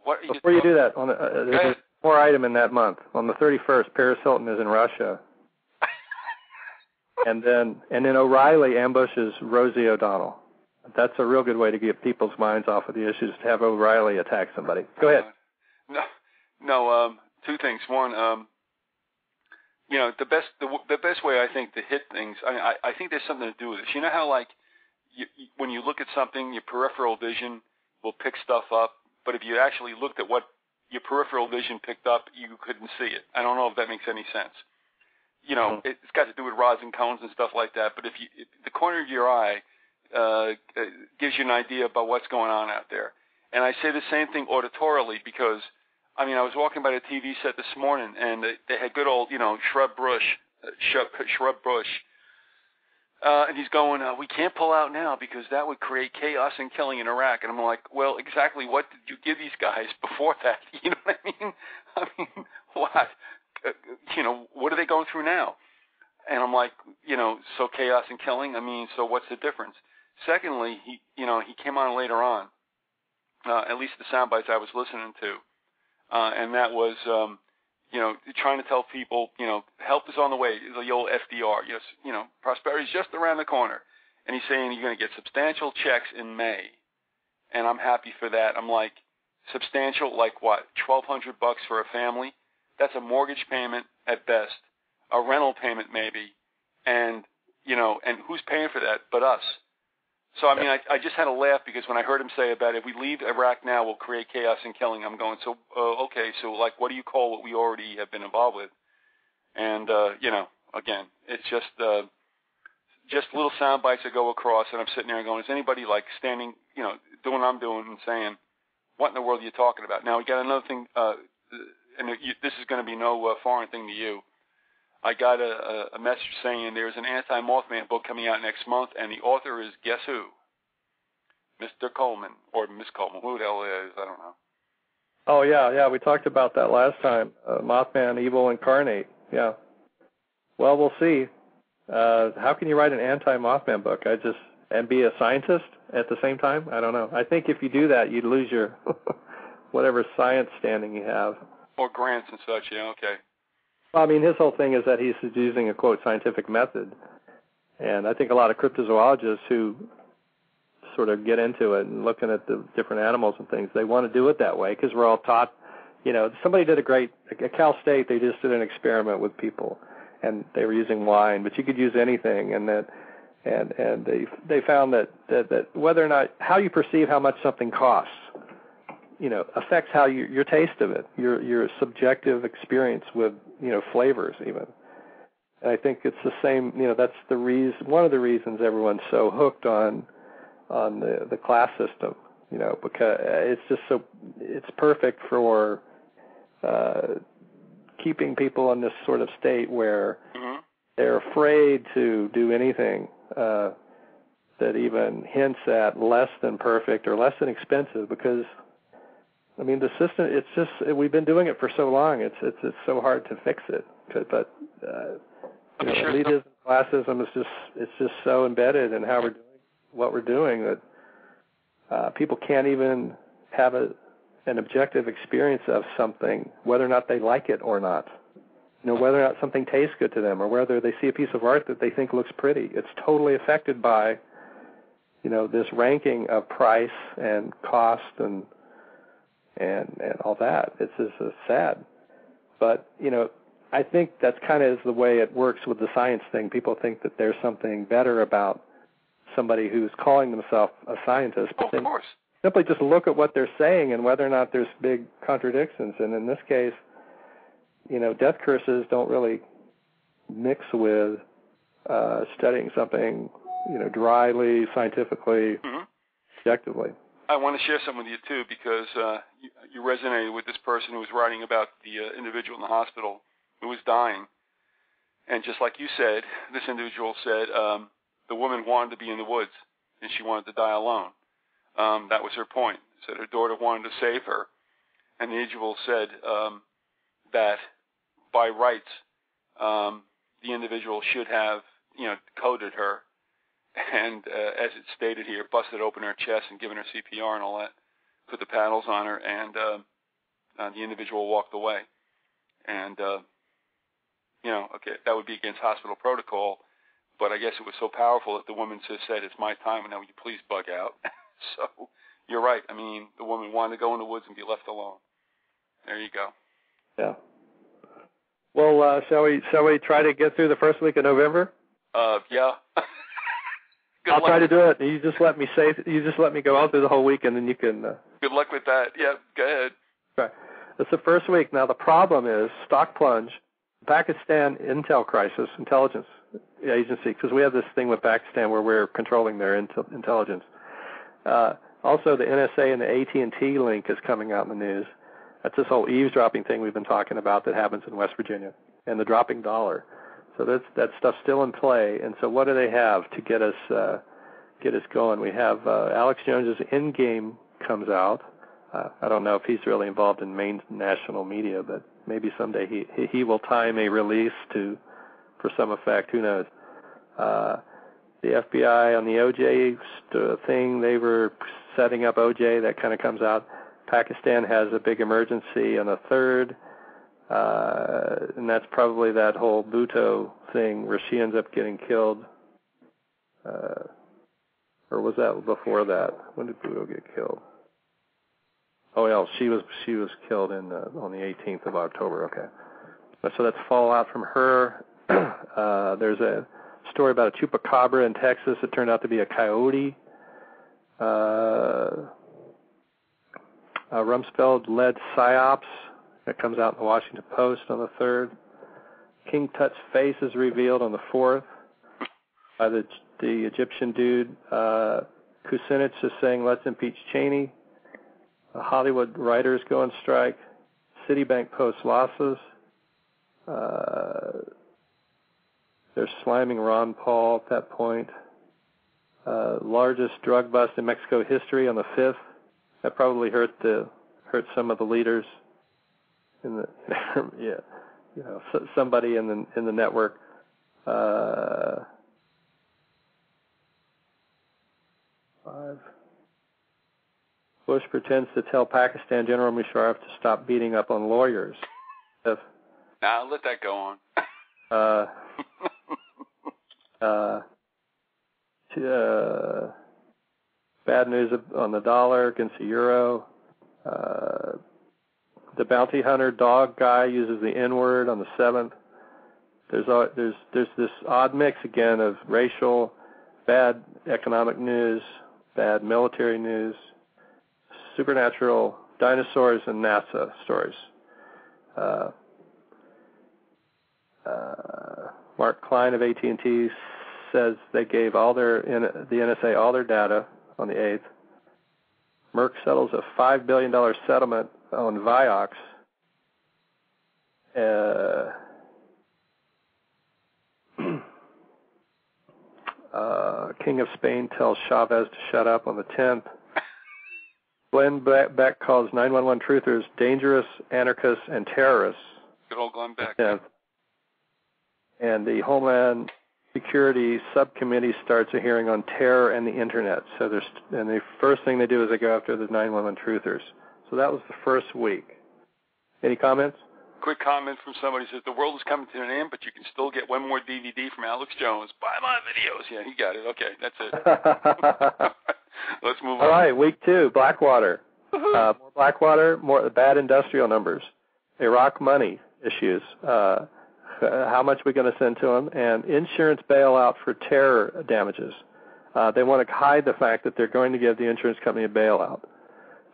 what are you Before you do that, there's more item in that month. On the 31st, Paris Hilton is in Russia. and then O'Reilly ambushes Rosie O'Donnell. That's a real good way to get people's minds off of the issues, to have O'Reilly attack somebody. Go ahead. No. Two things. One, the best way I think to hit things. I think there's something to do with this. You know how when you look at something, your peripheral vision will pick stuff up, but if you actually looked at what your peripheral vision picked up, you couldn't see it. I don't know if that makes any sense. It's got to do with rods and cones and stuff like that. But if the corner of your eye gives you an idea about what's going on out there. And I say the same thing auditorily because, I was walking by the TV set this morning, and they had good old, shrub bush. And he's going, we can't pull out now because that would create chaos and killing in Iraq. And I'm like, well, exactly what did you give these guys before that? You know what I mean? What? What are they going through now? And I'm like, so chaos and killing? So what's the difference? Secondly, he came on later on, at least the sound bites I was listening to, and that was, trying to tell people, help is on the way, the old FDR. Yes, prosperity is just around the corner. And he's saying you're going to get substantial checks in May, and I'm happy for that. I'm like, substantial, like what, $1,200 for a family? That's a mortgage payment at best, a rental payment maybe, and who's paying for that but us? So, I just had to laugh because when I heard him say about if we leave Iraq now, we'll create chaos and killing, I'm going, so, okay, so, what do you call what we already have been involved with? And, again, it's just little sound bites that go across, and I'm sitting there going, is anybody, standing, doing what I'm doing and saying, what in the world are you talking about? Now, we got another thing, and this is going to be no foreign thing to you. I got a message saying there's an anti-Mothman book coming out next month, and the author is, guess who? Mr. Coleman, or Miss Coleman, who the hell it is, I don't know. Oh, yeah, we talked about that last time, Mothman, Evil Incarnate, yeah. Well, we'll see. How can you write an anti-Mothman book? And be a scientist at the same time? I don't know. I think if you do that, you'd lose your whatever science standing you have. Or grants and such, yeah, okay. Well, his whole thing is that he's using a, quote, scientific method. And I think a lot of cryptozoologists who sort of get into it and looking at the different animals and things, they want to do it that way because we're all taught, somebody did at Cal State, they just did an experiment with people, and they were using wine, but you could use anything, and they found that whether or not, how you perceive how much something costs, affects how your taste of it, your subjective experience with, flavors even. And I think it's the same, that's the reason, one of the reasons everyone's so hooked on the class system, because it's just it's perfect for keeping people in this sort of state where they're afraid to do anything that even hints at less than perfect or less than expensive, because the system, it's just, we've been doing it for so long, it's so hard to fix it. But elitism, classism it's just so embedded in how we're doing what we're doing that people can't even have an objective experience of something, whether or not they like it or not. Whether or not something tastes good to them, or whether they see a piece of art that they think looks pretty. It's totally affected by, this ranking of price and cost and all that. It's just sad. But, I think that's kind of the way it works with the science thing. People think that there's something better about somebody who's calling themselves a scientist. Oh, of course. Simply just look at what they're saying and whether or not there's big contradictions. And in this case, death curses don't really mix with studying something, dryly, scientifically, objectively. I want to share something with you, too, because you resonated with this person who was writing about the individual in the hospital who was dying. And just like you said, this individual said the woman wanted to be in the woods, and she wanted to die alone. That was her point. Said her daughter wanted to save her. And the individual said that by rights, the individual should have, coded her and, as it stated here, busted open her chest and given her CPR and all that, put the paddles on her, and the individual walked away. And, okay, that would be against hospital protocol, but I guess it was so powerful that the woman just said, it's my time, and now will you please bug out? So you're right. I mean, the woman wanted to go in the woods and be left alone. There you go. Yeah. Well, shall we try to get through the first week of November? Yeah. I'll try to do it. You just let me go out through the whole week, and then you can. Good luck with that. Yeah, go ahead. Right. It's the first week. Now the problem is stock plunge, Pakistan intel crisis, intelligence agency, because we have this thing with Pakistan where we're controlling their intelligence. Also, the NSA and the AT&T link is coming out in the news. That's this whole eavesdropping thing we've been talking about that happens in West Virginia, and the dropping dollar. So that stuff's still in play. And so what do they have to get us going? We have Alex Jones's Endgame comes out. I don't know if he's really involved in main national media, but maybe someday he will time a release for some effect. Who knows? The FBI on the OJ thing, they were setting up OJ. That kind of comes out. Pakistan has a big emergency on the 3rd, and that's probably that whole Bhutto thing where she ends up getting killed. Or was that before that? When did Bhutto get killed? Oh, yeah, she was killed on the 18th of October. Okay, so that's fallout from her. There's a story about a chupacabra in Texas. It turned out to be a coyote. Rumsfeld-led PSYOPs. That comes out in the Washington Post on the 3rd. King Tut's face is revealed on the 4th by the Egyptian dude. Kucinich is saying, let's impeach Cheney. Hollywood writers go on strike. Citibank posts losses. They're slamming Ron Paul at that point. Largest drug bust in Mexico history on the 5th. That probably hurt some of the leaders in the somebody in the network. Bush pretends to tell Pakistan General Musharraf to stop beating up on lawyers. Nah, let that go on. Bad news on the dollar against the euro. The bounty hunter dog guy uses the N-word on the 7th. There's this odd mix again of racial, bad economic news, bad military news, supernatural, dinosaurs, and NASA stories. Mark Klein of AT&T says they gave the NSA all their data on the 8th. Merck settles a $5 billion settlement on Vioxx. King of Spain tells Chavez to shut up on the 10th. Glenn Beck calls 911 truthers dangerous, anarchists, and terrorists. Good old Glenn Beck. 10th. And the Homeland Security Subcommittee starts a hearing on terror and the Internet. So the first thing they do is they go after the 911 truthers. So that was the first week. Any comments? Quick comment from somebody says, the world is coming to an end, but you can still get one more DVD from Alex Jones. Buy my videos. Yeah, he got it. Okay, that's it. Let's move on. All right, week 2, Blackwater. More Blackwater, more bad industrial numbers. Iraq money issues. How much are we going to send to them? And insurance bailout for terror damages. They want to hide the fact that they're going to give the insurance company a bailout.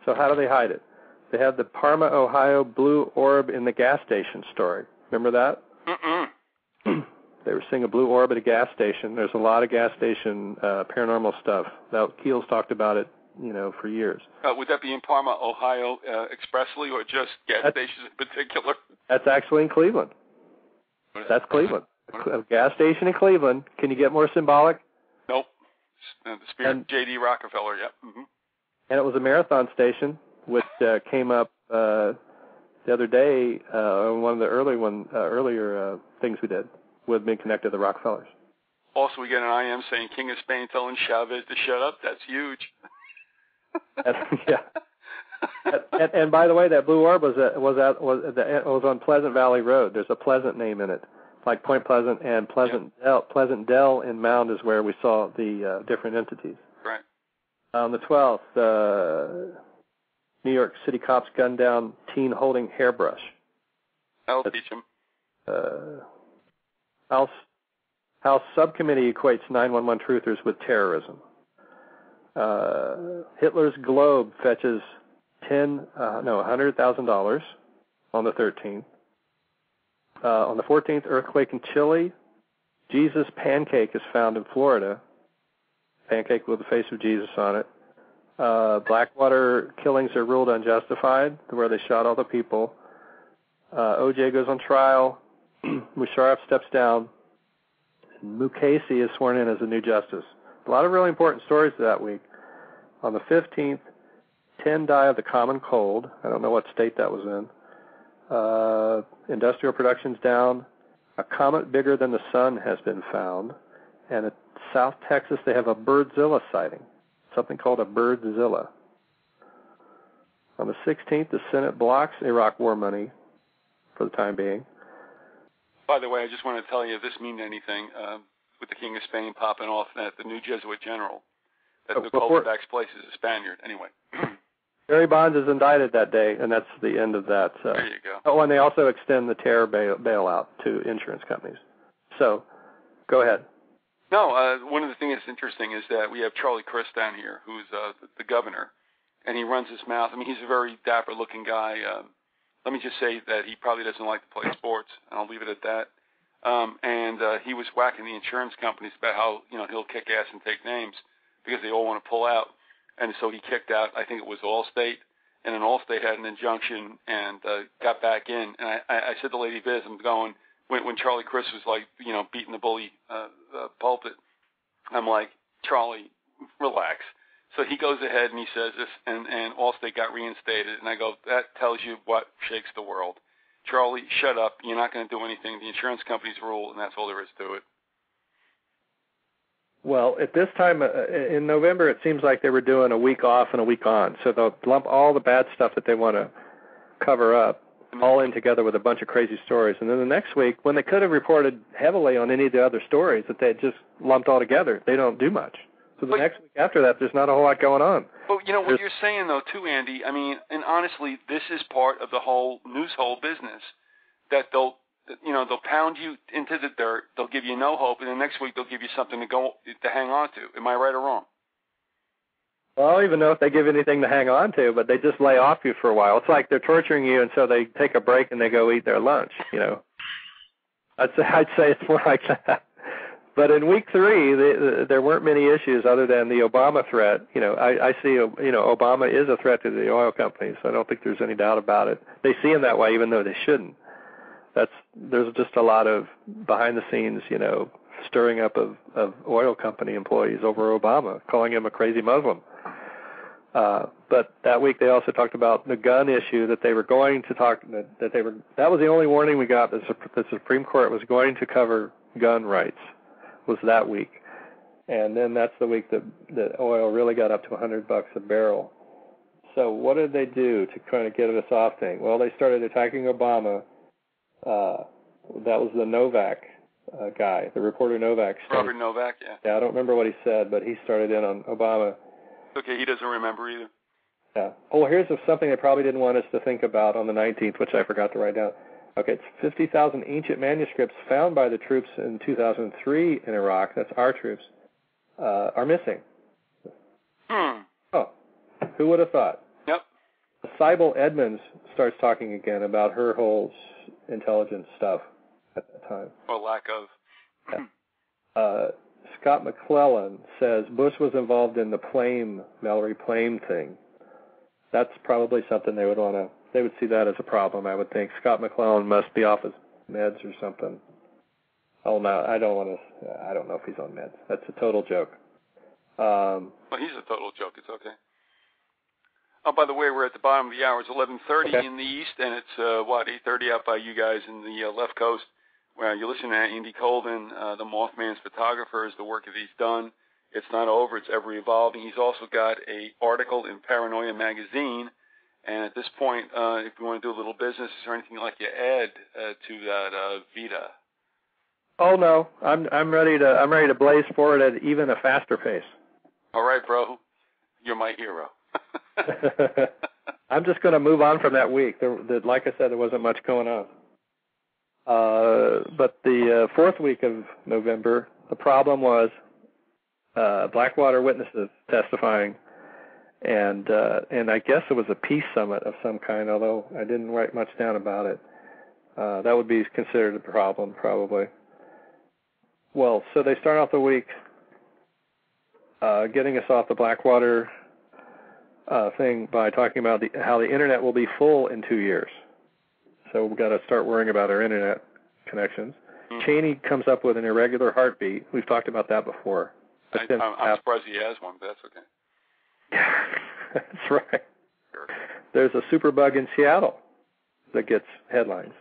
So how do they hide it? They have the Parma, Ohio blue orb in the gas station story. Remember that? Mm-mm. They were seeing a blue orb at a gas station. There's a lot of gas station paranormal stuff. Keel's talked about it, for years. Would that be in Parma, Ohio, expressly, or just gas stations in particular? That's actually in Cleveland. That's Cleveland. A gas station in Cleveland. Can you get more symbolic? Nope. The spirit J.D. Rockefeller, yep. Mm-hmm. And it was a marathon station, which came up the other day on one of the earlier things we did with being connected to the Rockefellers. Also, we get an IM saying King of Spain telling Chavez to shut up. That's huge. Yeah. And by the way, that blue orb was on Pleasant Valley Road. There's a Pleasant name in it, like Point Pleasant and Pleasant Dell in Mound is where we saw the different entities. Right. On the 12th, New York City cops gunned down teen holding hairbrush. I'll teach him. House subcommittee equates 911 truthers with terrorism. Hitler's globe fetches $100,000 on the 13th. On the 14th, earthquake in Chile. Jesus pancake is found in Florida. Pancake with the face of Jesus on it. Blackwater killings are ruled unjustified, where they shot all the people. OJ goes on trial. Musharraf steps down. Mukasey is sworn in as the new justice. A lot of really important stories that week. On the 15th, 10 die of the common cold. I don't know what state that was in. Industrial production's down. A comet bigger than the sun has been found. And in South Texas, they have a birdzilla sighting, something called a birdzilla. On the 16th, the Senate blocks Iraq war money for the time being. By the way, I just want to tell you, if this means anything, with the King of Spain popping off, that the new Jesuit general that took Colfax's place is a Spaniard. Anyway. Barry Bonds is indicted that day, and that's the end of that. There you go. Oh, and they also extend the terror bailout to insurance companies. So, go ahead. No, one of the things that's interesting is that we have Charlie Crist down here, who's the governor, and he runs his mouth. I mean, he's a very dapper-looking guy. Let me just say that he probably doesn't like to play sports, and I'll leave it at that. And he was whacking the insurance companies about how, he'll kick ass and take names because they all want to pull out. And so he kicked out, I think it was Allstate, and then Allstate had an injunction and got back in. And I said to Lady Biz, I'm going, when Charlie Crist was like, beating the bully pulpit, I'm like, Charlie, relax. So he goes ahead and he says this, and Allstate got reinstated. And I go, that tells you what shakes the world. Charlie, shut up. You're not going to do anything. The insurance companies rule, and that's all there is to it. Well, at this time in November, it seems like they were doing a week off and a week on. So they'll lump all the bad stuff that they want to cover up all in together with a bunch of crazy stories. And then the next week, when they could have reported heavily on any of the other stories that they had just lumped all together, they don't do much. So the next week after that, there's not a whole lot going on. But what you're saying, though, too, Andy, I mean, and honestly, this is part of the whole news hole business, that they'll pound you into the dirt, they'll give you no hope, and the next week they'll give you something to hang on to. Am I right or wrong? Well, I don't even know if they give anything to hang on to, but they just lay off you for a while. It's like they're torturing you, and so they take a break and they go eat their lunch, I'd say it's more like that. But in week 3, there weren't many issues other than the Obama threat. I see, Obama is a threat to the oil companies. So I don't think there's any doubt about it. They see him that way, even though they shouldn't. There's just a lot of behind the scenes, stirring up of oil company employees over Obama, calling him a crazy Muslim. But that week they also talked about the gun issue that they were going to talk. That was the only warning we got. The Supreme Court was going to cover gun rights. Was that week, and then that's the week that oil really got up to $100 a barrel. So what did they do to kind of get us off thing? Well, they started attacking Obama. That was the Novak guy, the reporter Novak. Robert Novak, yeah. Yeah, I don't remember what he said, but he started in on Obama. Okay, he doesn't remember either. Yeah. Oh, here's something they probably didn't want us to think about on the 19th, which I forgot to write down. Okay, it's 50,000 ancient manuscripts found by the troops in 2003 in Iraq, that's our troops, are missing. Oh, who would have thought? Yep. Sybil Edmonds starts talking again about her whole intelligence stuff at that time. Or lack of. Yeah. Scott McClellan says Bush was involved in the Mallory Plame thing. That's probably something they would see that as a problem, I would think. Scott McClellan must be off his meds or something. Oh, no, I don't know if he's on meds. That's a total joke. Well, he's a total joke. It's okay. Oh, by the way, we're at the bottom of the hour. It's 11:30 in the east, and it's 8:30 out by you guys in the left coast. Where you're listening to Andy Colvin, the Mothman's photographer, is the work that he's done. It's not over. It's ever evolving. He's also got an article in Paranoia magazine. And at this point, if you want to do a little business, is there anything you'd like to add to that, Vita? Oh no, I'm ready to blaze forward at even a faster pace. All right, bro, you're my hero. I'm just going to move on from that week. Like I said, there wasn't much going on. But the fourth week of November, the problem was Blackwater witnesses testifying, and I guess it was a peace summit of some kind, although I didn't write much down about it. That would be considered a problem, probably. Well, so they start off the week getting us off the Blackwater thing by talking about how the internet will be full in 2 years. So we've got to start worrying about our internet connections. Cheney comes up with an irregular heartbeat. We've talked about that before. I'm surprised he has one, but that's okay. That's right. Sure. There's a superbug in Seattle that gets headlines.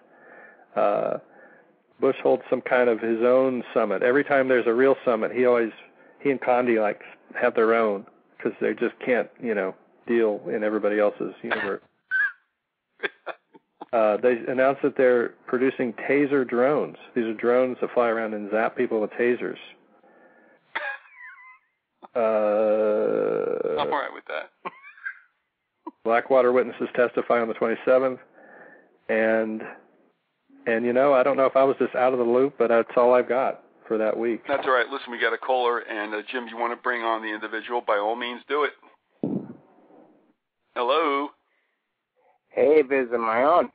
Bush holds some kind of his own summit. Every time there's a real summit, he and Condi have their own because they just can't, deal in everybody else's universe. They announced that they're producing taser drones. These are drones that fly around and zap people with tasers. I'm all right with that. Blackwater witnesses testify on the 27th, and I don't know if I was just out of the loop, but that's all I've got for that week. That's all right. Listen, we got a caller, and Jim, you want to bring on the individual? By all means, do it. Hello. Hey, Viz, am I on?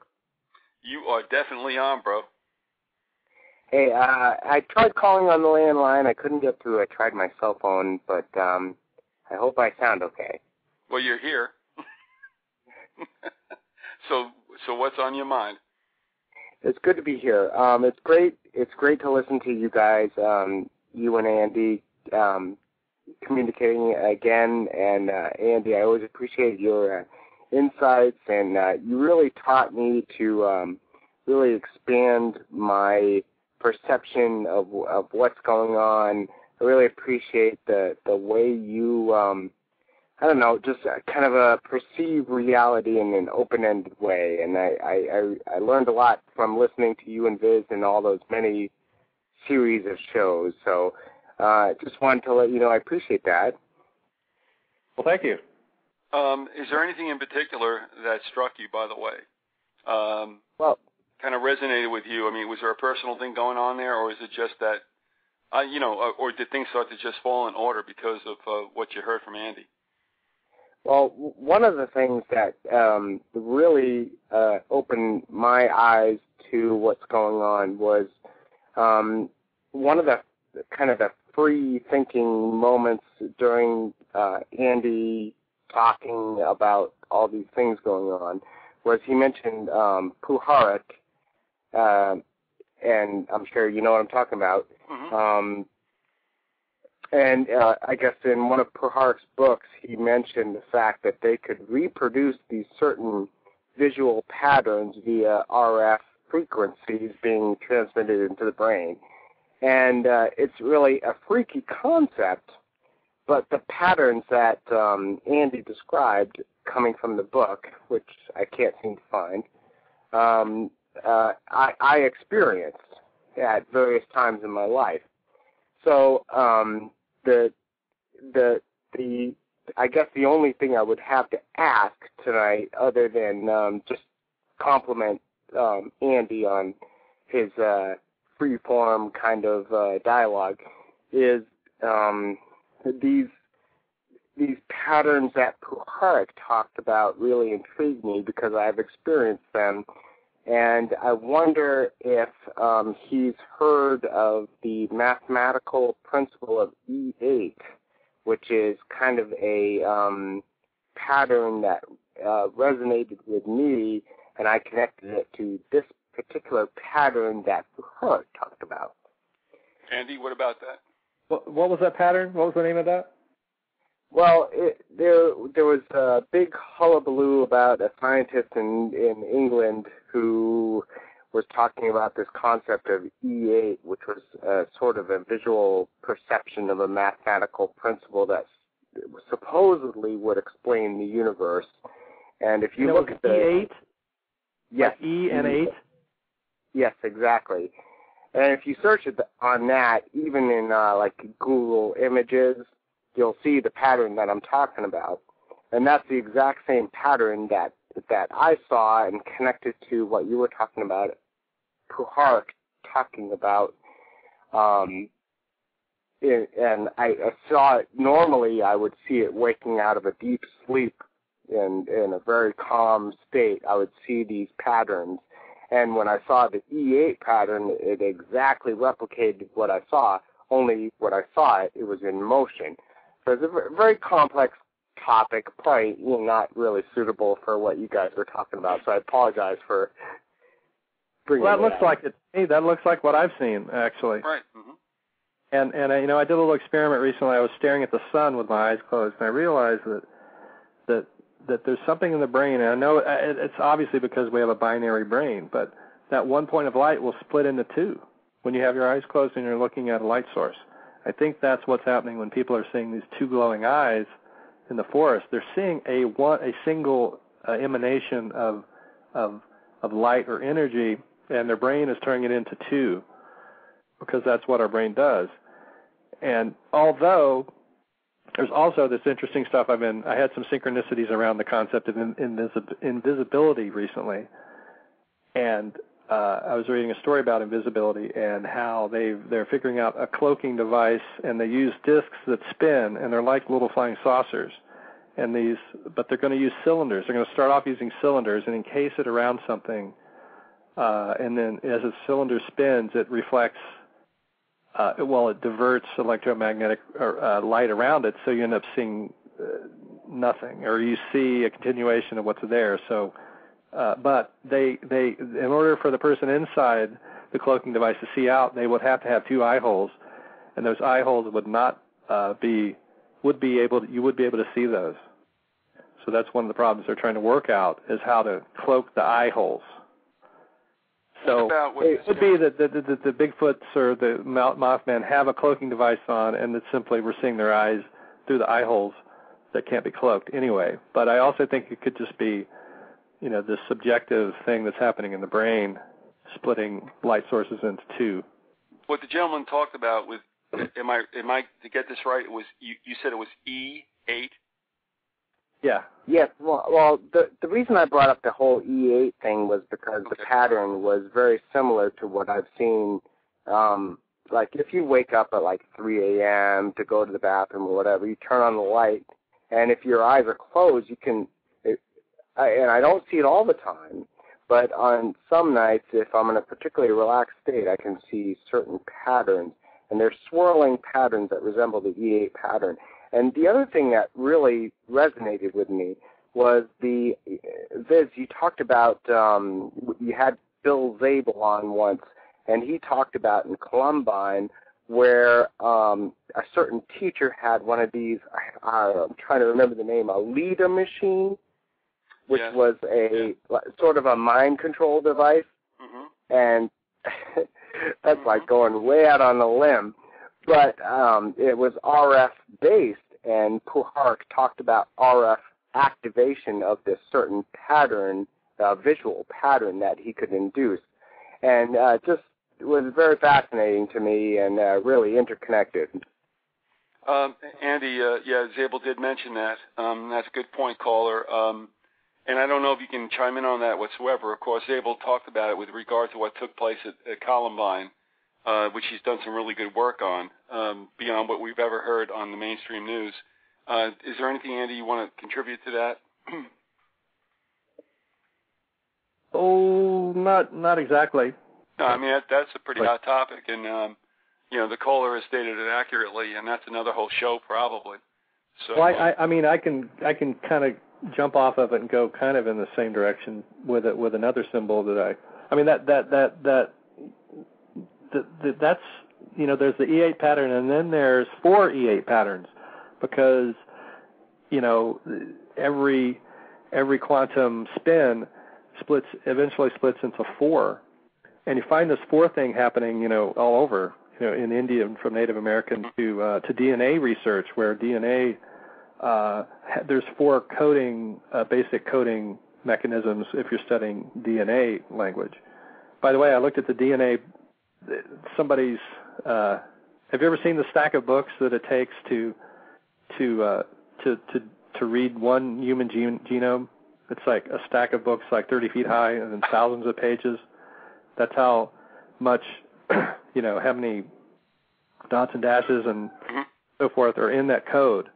You are definitely on, bro. Hey, I tried calling on the landline. I couldn't get through. I tried my cell phone, but I hope I sound okay. Well, you're here. So what's on your mind? It's good to be here. It's great. It's great to listen to you guys, you and Andy, communicating again. And Andy, I always appreciate your insights, and you really taught me to really expand my perception of what's going on. I really appreciate the way you just kind of perceive reality in an open-ended way. And I learned a lot from listening to you and Viz and all those many series of shows. So just wanted to let you know I appreciate that. Well, thank you. Is there anything in particular that struck you, by the way? Well, kind of resonated with you? I mean, was there a personal thing going on there, or is it just that, or did things start to just fall in order because of what you heard from Andy? Well, one of the things that really opened my eyes to what's going on was one of the kind of the free-thinking moments during Andy talking about all these things going on was he mentioned Puharich, and I'm sure you know what I'm talking about. Mm-hmm. And I guess in one of Puharich's books, he mentioned the fact that they could reproduce these certain visual patterns via RF frequencies being transmitted into the brain. And it's really a freaky concept, but the patterns that Andy described coming from the book, which I can't seem to find, I experienced at various times in my life. So I guess the only thing I would have to ask tonight, other than just compliment Andy on his free-form kind of dialogue is these patterns that Puharich talked about really intrigue me because I've experienced them. And I wonder if he's heard of the mathematical principle of E8, which is kind of a pattern that resonated with me, and I connected it to this particular pattern that Puharich talked about. Andy, what about that? What was that pattern? What was the name of that? Well, there was a big hullabaloo about a scientist in England who was talking about this concept of E8, which was sort of a visual perception of a mathematical principle that supposedly would explain the universe. And if you look at the E8, yes, like E and 8. Yes, exactly. And if you search it on that, even in like Google Images, you'll see the pattern that I'm talking about. And that's the exact same pattern that I saw and connected to what you were talking about, Puharich talking about. And I saw it, normally I would see it waking out of a deep sleep in a very calm state. I would see these patterns. And when I saw the E8 pattern, it exactly replicated what I saw, only when I saw it, it was in motion. So it's a very complex topic, probably not really suitable for what you guys were talking about. So I apologize for bringing Well, that looks up. like it. Hey, that looks like what I've seen, actually. Right. Mm-hmm. And I did a little experiment recently. I was staring at the sun with my eyes closed, and I realized that there's something in the brain. And I know it's obviously because we have a binary brain, but that one point of light will split into two when you have your eyes closed and you're looking at a light source. I think that's what's happening when people are seeing these two glowing eyes in the forest. They're seeing a single emanation of light or energy, and their brain is turning it into two, because that's what our brain does. And although there's also this interesting stuff, I had some synchronicities around the concept of invisibility recently, and I was reading a story about invisibility and how they're figuring out a cloaking device, and they use discs that spin, and they're like little flying saucers. But they're going to use cylinders. They're going to start off using cylinders and encase it around something, and then as the cylinder spins, it reflects. It diverts electromagnetic light around it, so you end up seeing nothing, or you see a continuation of what's there. So, but they, in order for the person inside the cloaking device to see out, they would have to have two eye holes, and those eye holes would not you would be able to see those. So that's one of the problems they're trying to work out, is how to cloak the eye holes. So it would be that the Bigfoots or the Mothman have a cloaking device on, and it's simply we're seeing their eyes through the eye holes that can't be cloaked anyway. But I also think it could just be, this subjective thing that's happening in the brain, splitting light sources into two. What the gentleman talked about with, am I to get this right? It was you said it was E8. Yeah. Yes. Well, the reason I brought up the whole E8 thing was because the pattern was very similar to what I've seen. Like if you wake up at like 3 a.m. to go to the bathroom or whatever, you turn on the light, and if your eyes are closed, you can. And I don't see it all the time, but on some nights, if I'm in a particularly relaxed state, I can see certain patterns, and they're swirling patterns that resemble the E8 pattern. And the other thing that really resonated with me was Viz, you talked about, you had Bill Zabel on once, and he talked about in Columbine where a certain teacher had one of these, I'm trying to remember the name, a Leda machine, which was a sort of a mind control device. Mm-hmm. And that's like going way out on a limb. But it was RF based, and Puharich talked about RF activation of this certain pattern, visual pattern that he could induce. And just it was very fascinating to me and really interconnected. Andy, Zabel did mention that. That's a good point, caller. And I don't know if you can chime in on that whatsoever. Of course, Abel talked about it with regard to what took place at Columbine, which he's done some really good work on, beyond what we've ever heard on the mainstream news. Is there anything, Andy, you want to contribute to that? Oh, not exactly. No, I mean, that's a pretty hot topic, and, the caller has stated it accurately, and that's another whole show probably. So, well, I mean, I can kind of jump off of it and go kind of in the same direction with another symbol that that's, there's the E8 pattern, and then there's 4 E8 patterns, because, every quantum spin eventually splits into 4. And you find this 4 thing happening, all over, in India, from Native American to DNA research, where DNA, there's 4 basic coding mechanisms if you're studying DNA language. By the way, I looked at the DNA, have you ever seen the stack of books that it takes to read one human genome? It's like a stack of books like 30 feet high and then thousands of pages. That's how much, how many dots and dashes and so forth are in that code.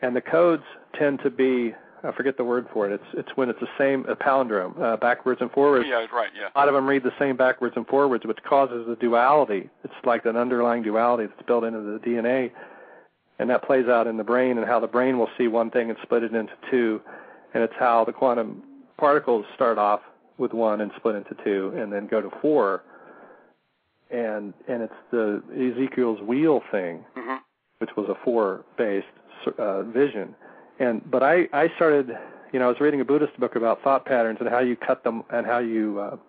And the codes tend to be, I forget the word for it. It's when it's the same, a palindrome, backwards and forwards. Yeah, right, yeah. A lot of them read the same backwards and forwards, which causes the duality. It's like an underlying duality that's built into the DNA, and that plays out in the brain, and how the brain will see one thing and split it into 2, and it's how the quantum particles start off with 1 and split into 2, and then go to 4. And it's the Ezekiel's wheel thing, which was a 4-based vision. But I started, I was reading a Buddhist book about thought patterns and how you cut them and how you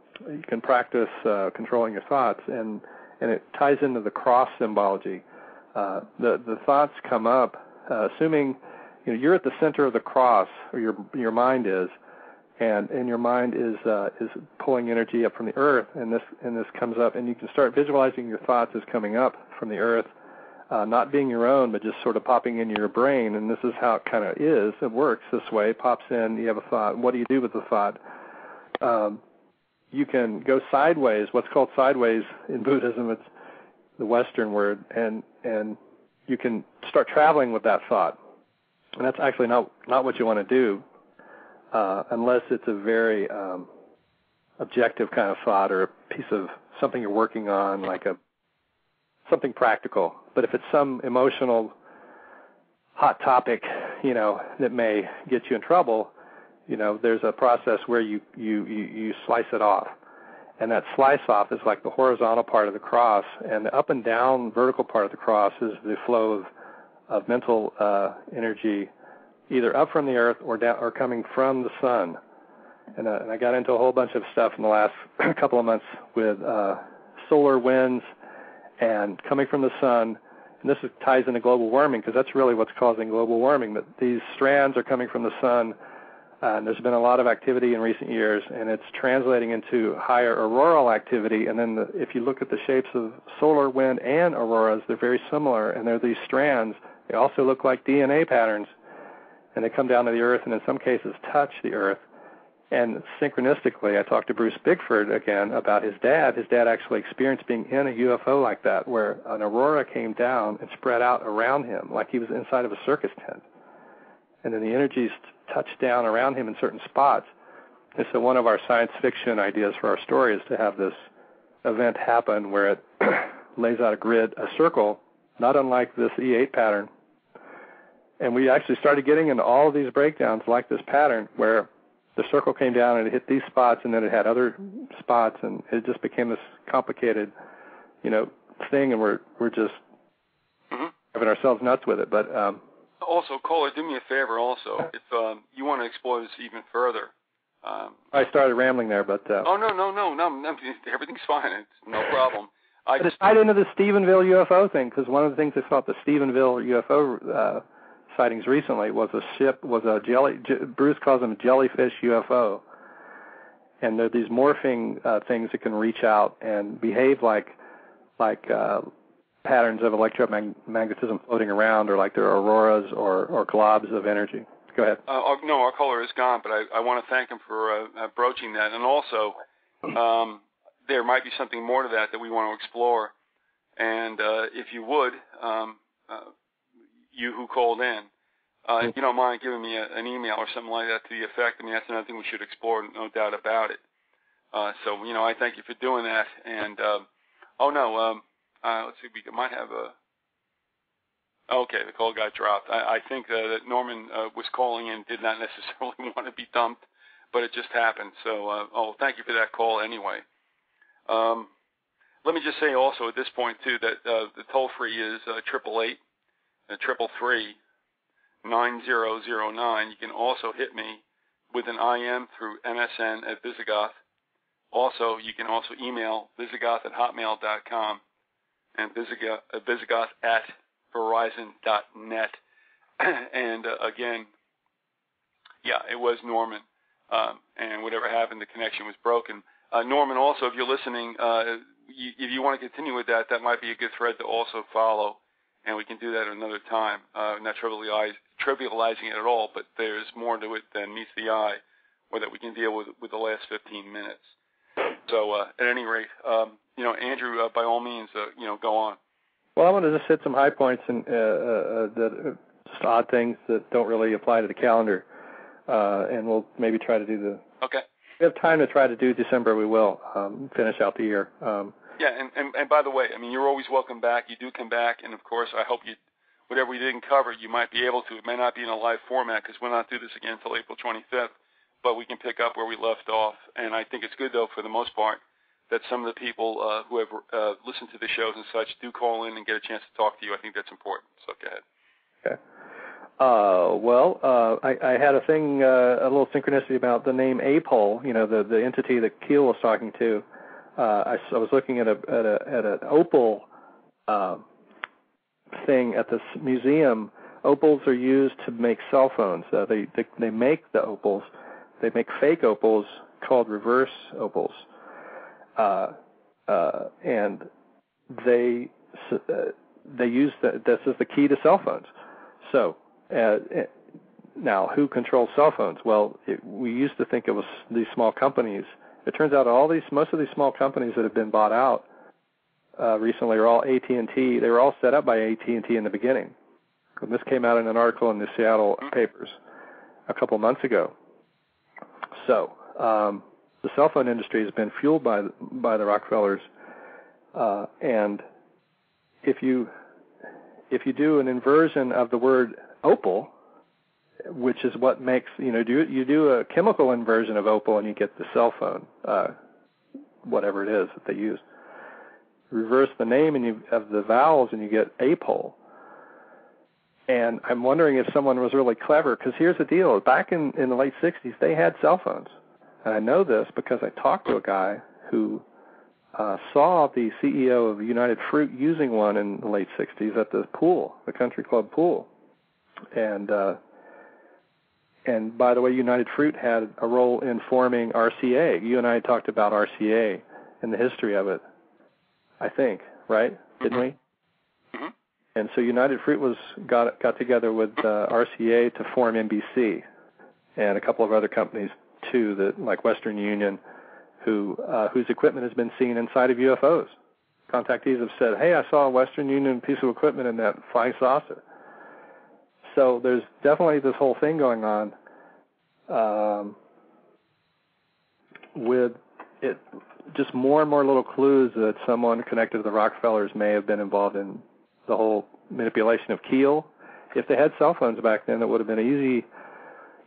can practice controlling your thoughts, and it ties into the cross symbology. The thoughts come up, assuming you're at the center of the cross, or your mind is, and your mind is pulling energy up from the earth, and this comes up, and you can start visualizing your thoughts as coming up from the earth. Not being your own, but just sort of popping into your brain, and this is how it kind of is. It works this way. It pops in, you have a thought. What do you do with the thought? You can go sideways, what's called sideways in Buddhism. It's the Western word, and you can start traveling with that thought. And that's actually not what you want to do, unless it's a very objective kind of thought, or a piece of something you're working on, like something practical. But if it's some emotional hot topic, that may get you in trouble, there's a process where you slice it off. And that slice off is like the horizontal part of the cross, and the up and down vertical part of the cross is the flow of mental energy, either up from the earth or down, or coming from the sun. And I got into a whole bunch of stuff in the last couple of months with solar winds and coming from the sun. And this ties into global warming, because that's really what's causing global warming. But these strands are coming from the sun, and there's been a lot of activity in recent years, and it's translating into higher auroral activity. And then if you look at the shapes of solar wind and auroras, they're very similar, and they're these strands. They also look like DNA patterns, and they come down to the earth, and in some cases touch the earth. And synchronistically, I talked to Bruce Bigford again about his dad. His dad actually experienced being in a UFO like that, where an aurora came down and spread out around him like he was inside of a circus tent. And then the energies touched down around him in certain spots. And so one of our science fiction ideas for our story is to have this event happen where it lays out a grid, a circle, not unlike this E8 pattern. And we actually started getting into all of these breakdowns like this pattern, where the circle came down and it hit these spots, and then it had other spots, and it just became this complicated, thing, and we're just having ourselves nuts with it. But also, caller, do me a favor. Also, if you want to explore this even further, I started rambling there, but oh no, everything's fine. It's no problem. But it's tied into the Stephenville UFO thing, because one of the things I thought the Stephenville UFO sightings recently was Bruce calls them jellyfish UFO, and they're these morphing things that can reach out and behave like patterns of electromagnetism floating around, or like they're auroras or globs of energy. Go ahead. No, our caller is gone, but I want to thank him for broaching that. And also, there might be something more to that we want to explore. And if you would, you who called in, if you don't mind giving me an email or something like that to the effect, I mean, that's another thing we should explore, no doubt about it. So, I thank you for doing that. And, let's see, we might have a... Okay, the call got dropped. I think that Norman was calling in, did not necessarily want to be dumped, but it just happened. So, thank you for that call anyway. Let me just say also at this point, too, that the toll-free is 888-333-9009. You can also hit me with an IM through MSN at Vyzygoth. Also, you can also email Vyzygoth@hotmail.com and Vyzygoth@verizon.net. And again, it was Norman. And whatever happened, the connection was broken. Norman, also, if you're listening, if you want to continue with that, that might be a good thread to also follow, and we can do that at another time. Not trivializing it at all, but there's more to it than meets the eye, or that we can deal with the last 15 minutes. So, at any rate, Andrew, by all means, go on. Well, I want to just hit some high points and just odd things that don't really apply to the calendar, and we'll maybe try to do the. Okay. If we have time to try to do December, we will finish out the year. And by the way, I mean, you're always welcome back. You do come back, and of course, I hope whatever we didn't cover, you might be able to. It may not be in a live format because we'll not do this again until April 25th, but we can pick up where we left off. And I think it's good, though, for the most part, that some of the people who have listened to the shows and such do call in and get a chance to talk to you. I think that's important. So go ahead. Okay. I had a thing, a little synchronicity about the name Apol, the entity that Keel was talking to. I was looking at an opal thing at this museum. Opals are used to make cell phones. They make the opals. They make fake opals called reverse opals. And they use this is the key to cell phones. So now, who controls cell phones? Well, we used to think it was these small companies. It turns out most of these small companies that have been bought out recently are all AT&T. They were all set up by AT&T in the beginning. And this came out in an article in the Seattle papers a couple months ago. So the cell phone industry has been fueled by the Rockefellers, and if you do an inversion of the word opal, which is what makes you do a chemical inversion of opal and you get the cell phone, whatever it is that they use. Reverse the name of the vowels and you get Apol. And I'm wondering if someone was really clever, because here's the deal. Back in the late 60s, they had cell phones. And I know this because I talked to a guy who saw the CEO of United Fruit using one in the late 60s at the pool, the country club pool. And by the way, United Fruit had a role in forming RCA. You and I talked about RCA and the history of it, I think, right? Didn't we? Mm-hmm. And so United Fruit got together with RCA to form NBC and a couple of other companies too, like Western Union, whose equipment has been seen inside of UFOs. Contactees have said, "Hey, I saw a Western Union piece of equipment in that flying saucer." So there's definitely this whole thing going on with it. Just more and more little clues that someone connected to the Rockefellers may have been involved in the whole manipulation of Keel. If they had cell phones back then, it would have been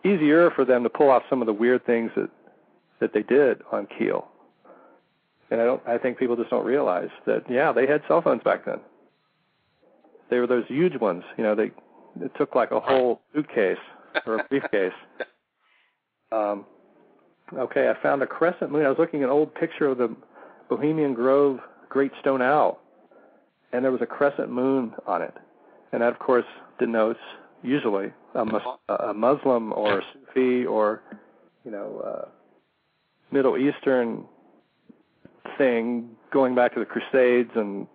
easier for them to pull off some of the weird things that they did on Keel. And I think people just don't realize that, they had cell phones back then. They were those huge ones. It took like a whole suitcase or a briefcase. Okay, I found a crescent moon. I was looking at an old picture of the Bohemian Grove Great Stone Owl, and there was a crescent moon on it. And that, of course, denotes usually a Muslim or Sufi or, Middle Eastern thing going back to the Crusades and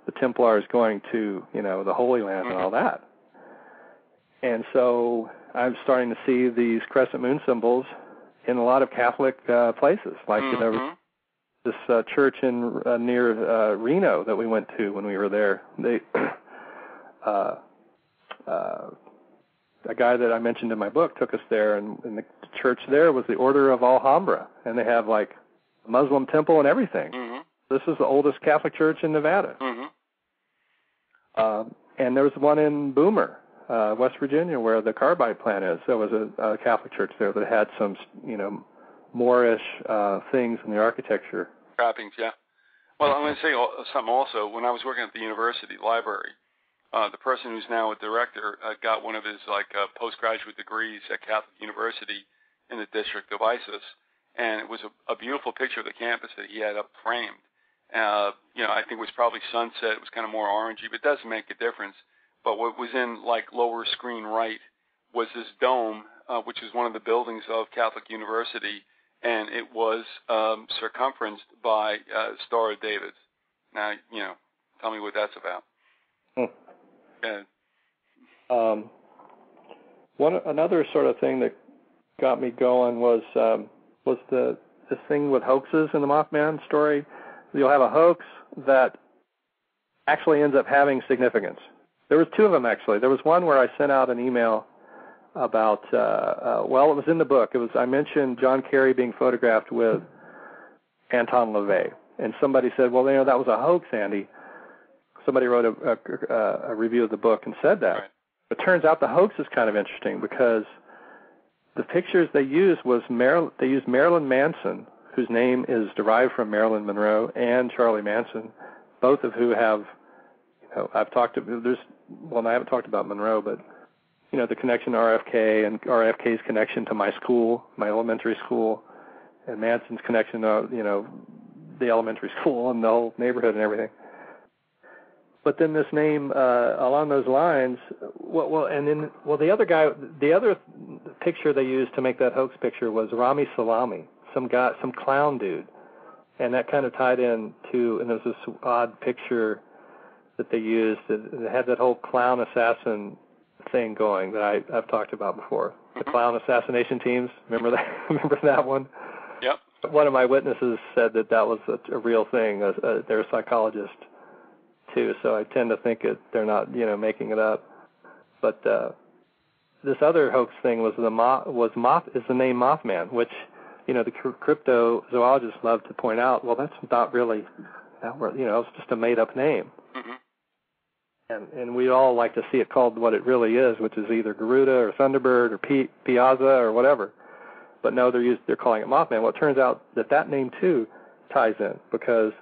the Templars going to, the Holy Land and all that. And so I'm starting to see these crescent moon symbols in a lot of Catholic places, like this church in near Reno that we went to when we were there. They, a guy that I mentioned in my book took us there, and the church there was the Order of Alhambra, and they have like a Muslim temple and everything. This is the oldest Catholic church in Nevada. And there was one in Boomer, West Virginia, where the carbide plant is. There was a Catholic church there that had some, Moorish things in the architecture. Trappings, yeah. Well, I'm going to say something also. When I was working at the university library, the person who's now a director got one of his postgraduate degrees at Catholic University in the district of Isis, and it was a beautiful picture of the campus that he had up framed. I think it was probably sunset. It was kind of more orangey, but it doesn't make a difference. But what was in lower screen right was this dome, which is one of the buildings of Catholic University, and it was circumferenced by Star of David. Now, tell me what that's about. Another sort of thing that got me going was this thing with hoaxes in the Mothman story. You'll have a hoax that actually ends up having significance. There was two of them, actually. There was one where I sent out an email about, it was in the book. I mentioned John Kerry being photographed with Anton LaVey. And somebody said, well, that was a hoax, Andy. Somebody wrote a review of the book and said that. Right. It turns out the hoax is kind of interesting because the pictures they used they used Marilyn Manson, whose name is derived from Marilyn Monroe, and Charlie Manson, both of who have, I haven't talked about Monroe, but, the connection to RFK and RFK's connection to my school, my elementary school, and Manson's connection to, the elementary school and the whole neighborhood and everything. But then this name, along those lines, the other picture they used to make that hoax picture was Rami Salami, some clown dude. And that kind of tied in to, and there's this odd picture that they used that had that whole clown assassin thing going that I've talked about before. The clown assassination teams, remember that? Remember that one? Yep. One of my witnesses said that was a real thing. They're a psychologist too, so I tend to think they're not, making it up. But this other hoax thing was the name Mothman, which, the cryptozoologists love to point out. Well, that's not really that word. It's just a made-up name. And we all like to see it called what it really is, which is either Garuda or Thunderbird or Piazza or whatever. But no, they're calling it Mothman. Well, it turns out that name too ties in because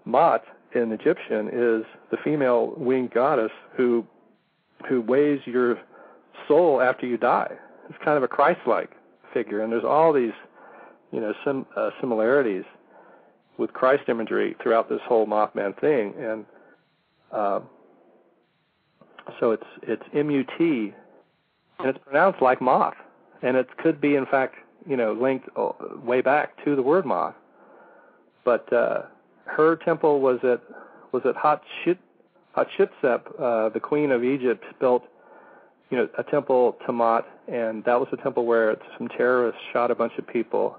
Mot in Egyptian is the female winged goddess who weighs your soul after you die. It's kind of a Christ-like figure, and there's all these, similarities with Christ imagery throughout this whole Mothman thing, and so it's M-U-T, and it's pronounced like moth, and it could be in fact, linked way back to the word moth, but her temple was at Hatshepsut, the queen of Egypt, built, a temple to Mot, and that was the temple where some terrorists shot a bunch of people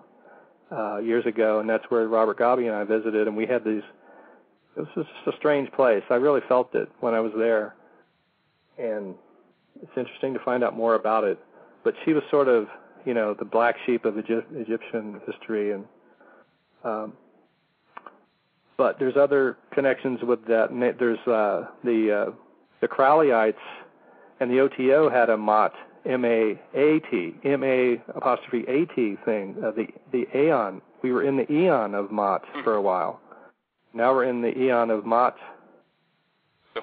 years ago, and that's where Robert Gabi and I visited, and we had these. It was just a strange place. I really felt it when I was there, and it's interesting to find out more about it. But she was sort of, the black sheep of Egyptian history, and but there's other connections with that. There's the Crowleyites and the OTO had a Mot, M-A-A-T, M-A'-A-T thing, the Aeon. We were in the Eon of Mot for a while. Now we're in the Eon of Mot,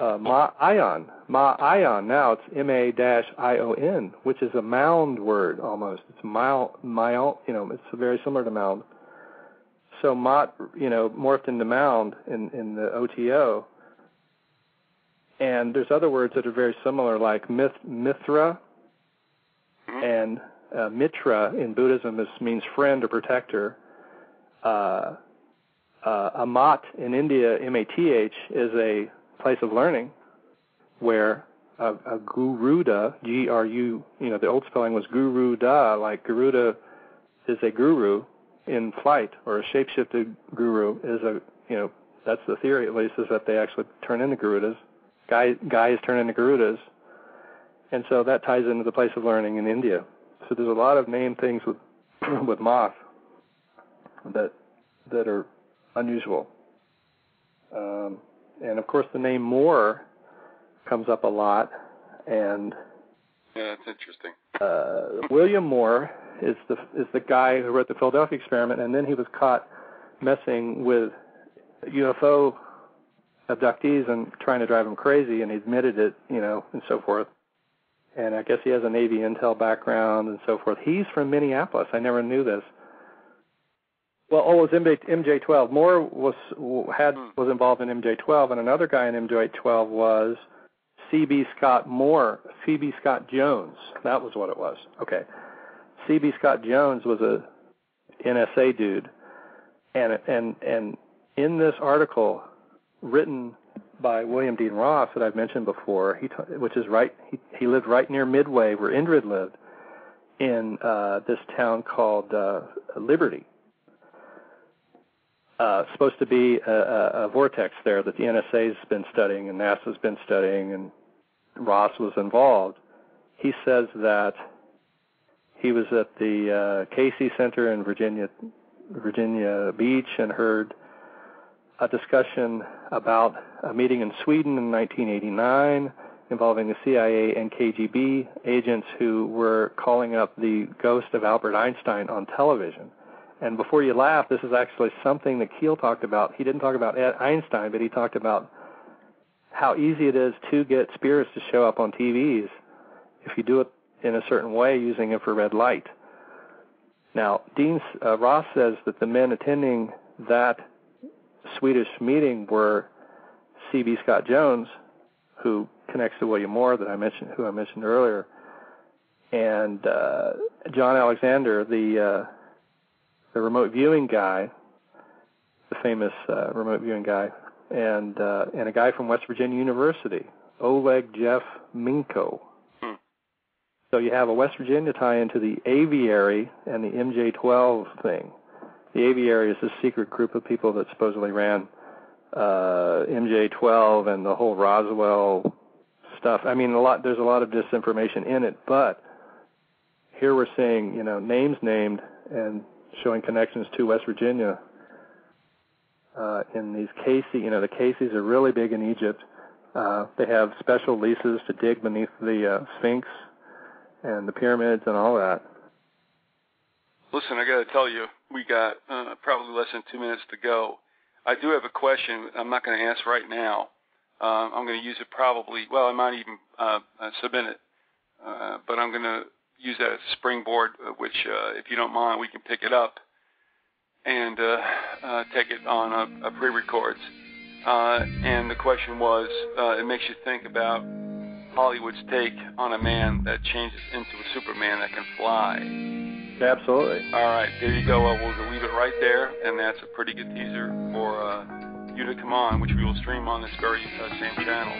Ma-Ion. Ma-Ion. Now it's M-A-I-O-N, which is a mound word almost. It's it's very similar to mound. So Mot, morphed into mound in the OTO. And there's other words that are very similar, like Mithra, and Mitra in Buddhism means friend or protector. Amat in India, M-A-T-H, is a place of learning where a Garuda, G-R-U, the old spelling was Garuda, like Garuda is a guru in flight, or a shapeshifted guru is that's the theory at least, is that they actually turn into Garudas. Guys turn into Garudas. And so that ties into the place of learning in India. So there's a lot of named things with moth that are unusual. And of course the name Moore comes up a lot, and yeah, that's interesting. William Moore is the guy who wrote the Philadelphia Experiment, and then he was caught messing with UFO abductees and trying to drive them crazy, and he admitted it, and so forth. And I guess he has a Navy intel background and so forth. He's from Minneapolis. I never knew this. Well, it was MJ-12. Moore was involved in MJ-12, and another guy in MJ-12 was C.B. Scott Jones. That was what it was. Okay. C.B. Scott Jones was a NSA dude, and in this article written by William Dean Ross that I've mentioned before, he lived right near Midway, where Indrid lived, in this town called Liberty. Supposed to be a vortex there that the NSA's been studying and NASA's been studying, and Ross was involved. He says that he was at the Casey Center in Virginia Beach and heard a discussion about a meeting in Sweden in 1989 involving the CIA and KGB agents who were calling up the ghost of Albert Einstein on television. And before you laugh, this is actually something that Keel talked about. He didn't talk about Einstein, but he talked about how easy it is to get spirits to show up on TVs if you do it in a certain way using infrared light. Now, Ross says that the men attending that Swedish meeting were C.B. Scott Jones, who connects to William Moore, who I mentioned earlier, and John Alexander, the remote viewing guy, the famous remote viewing guy, and a guy from West Virginia University, Oleg Jeff Minko. So you have a West Virginia tie into the Aviary and the MJ-12 thing. The Aviary is this secret group of people that supposedly ran MJ-12 and the whole Roswell stuff. I mean, there's a lot of disinformation in it, but here we're seeing, names named and showing connections to West Virginia in these Casey. The Caseys are really big in Egypt. They have special leases to dig beneath the Sphinx and the pyramids and all that. Listen, I got to tell you, we got probably less than 2 minutes to go. I do have a question I'm not going to ask right now. I'm going to use it I might even submit it, but I'm going to use that as a springboard, which, if you don't mind, we can pick it up and take it on a pre-records. And the question was, it makes you think about Hollywood's take on a man that changes into a Superman that can fly. Absolutely. All right, there you go. We'll leave it right there, and that's a pretty good teaser for you to come on, which we will stream on this very same channel.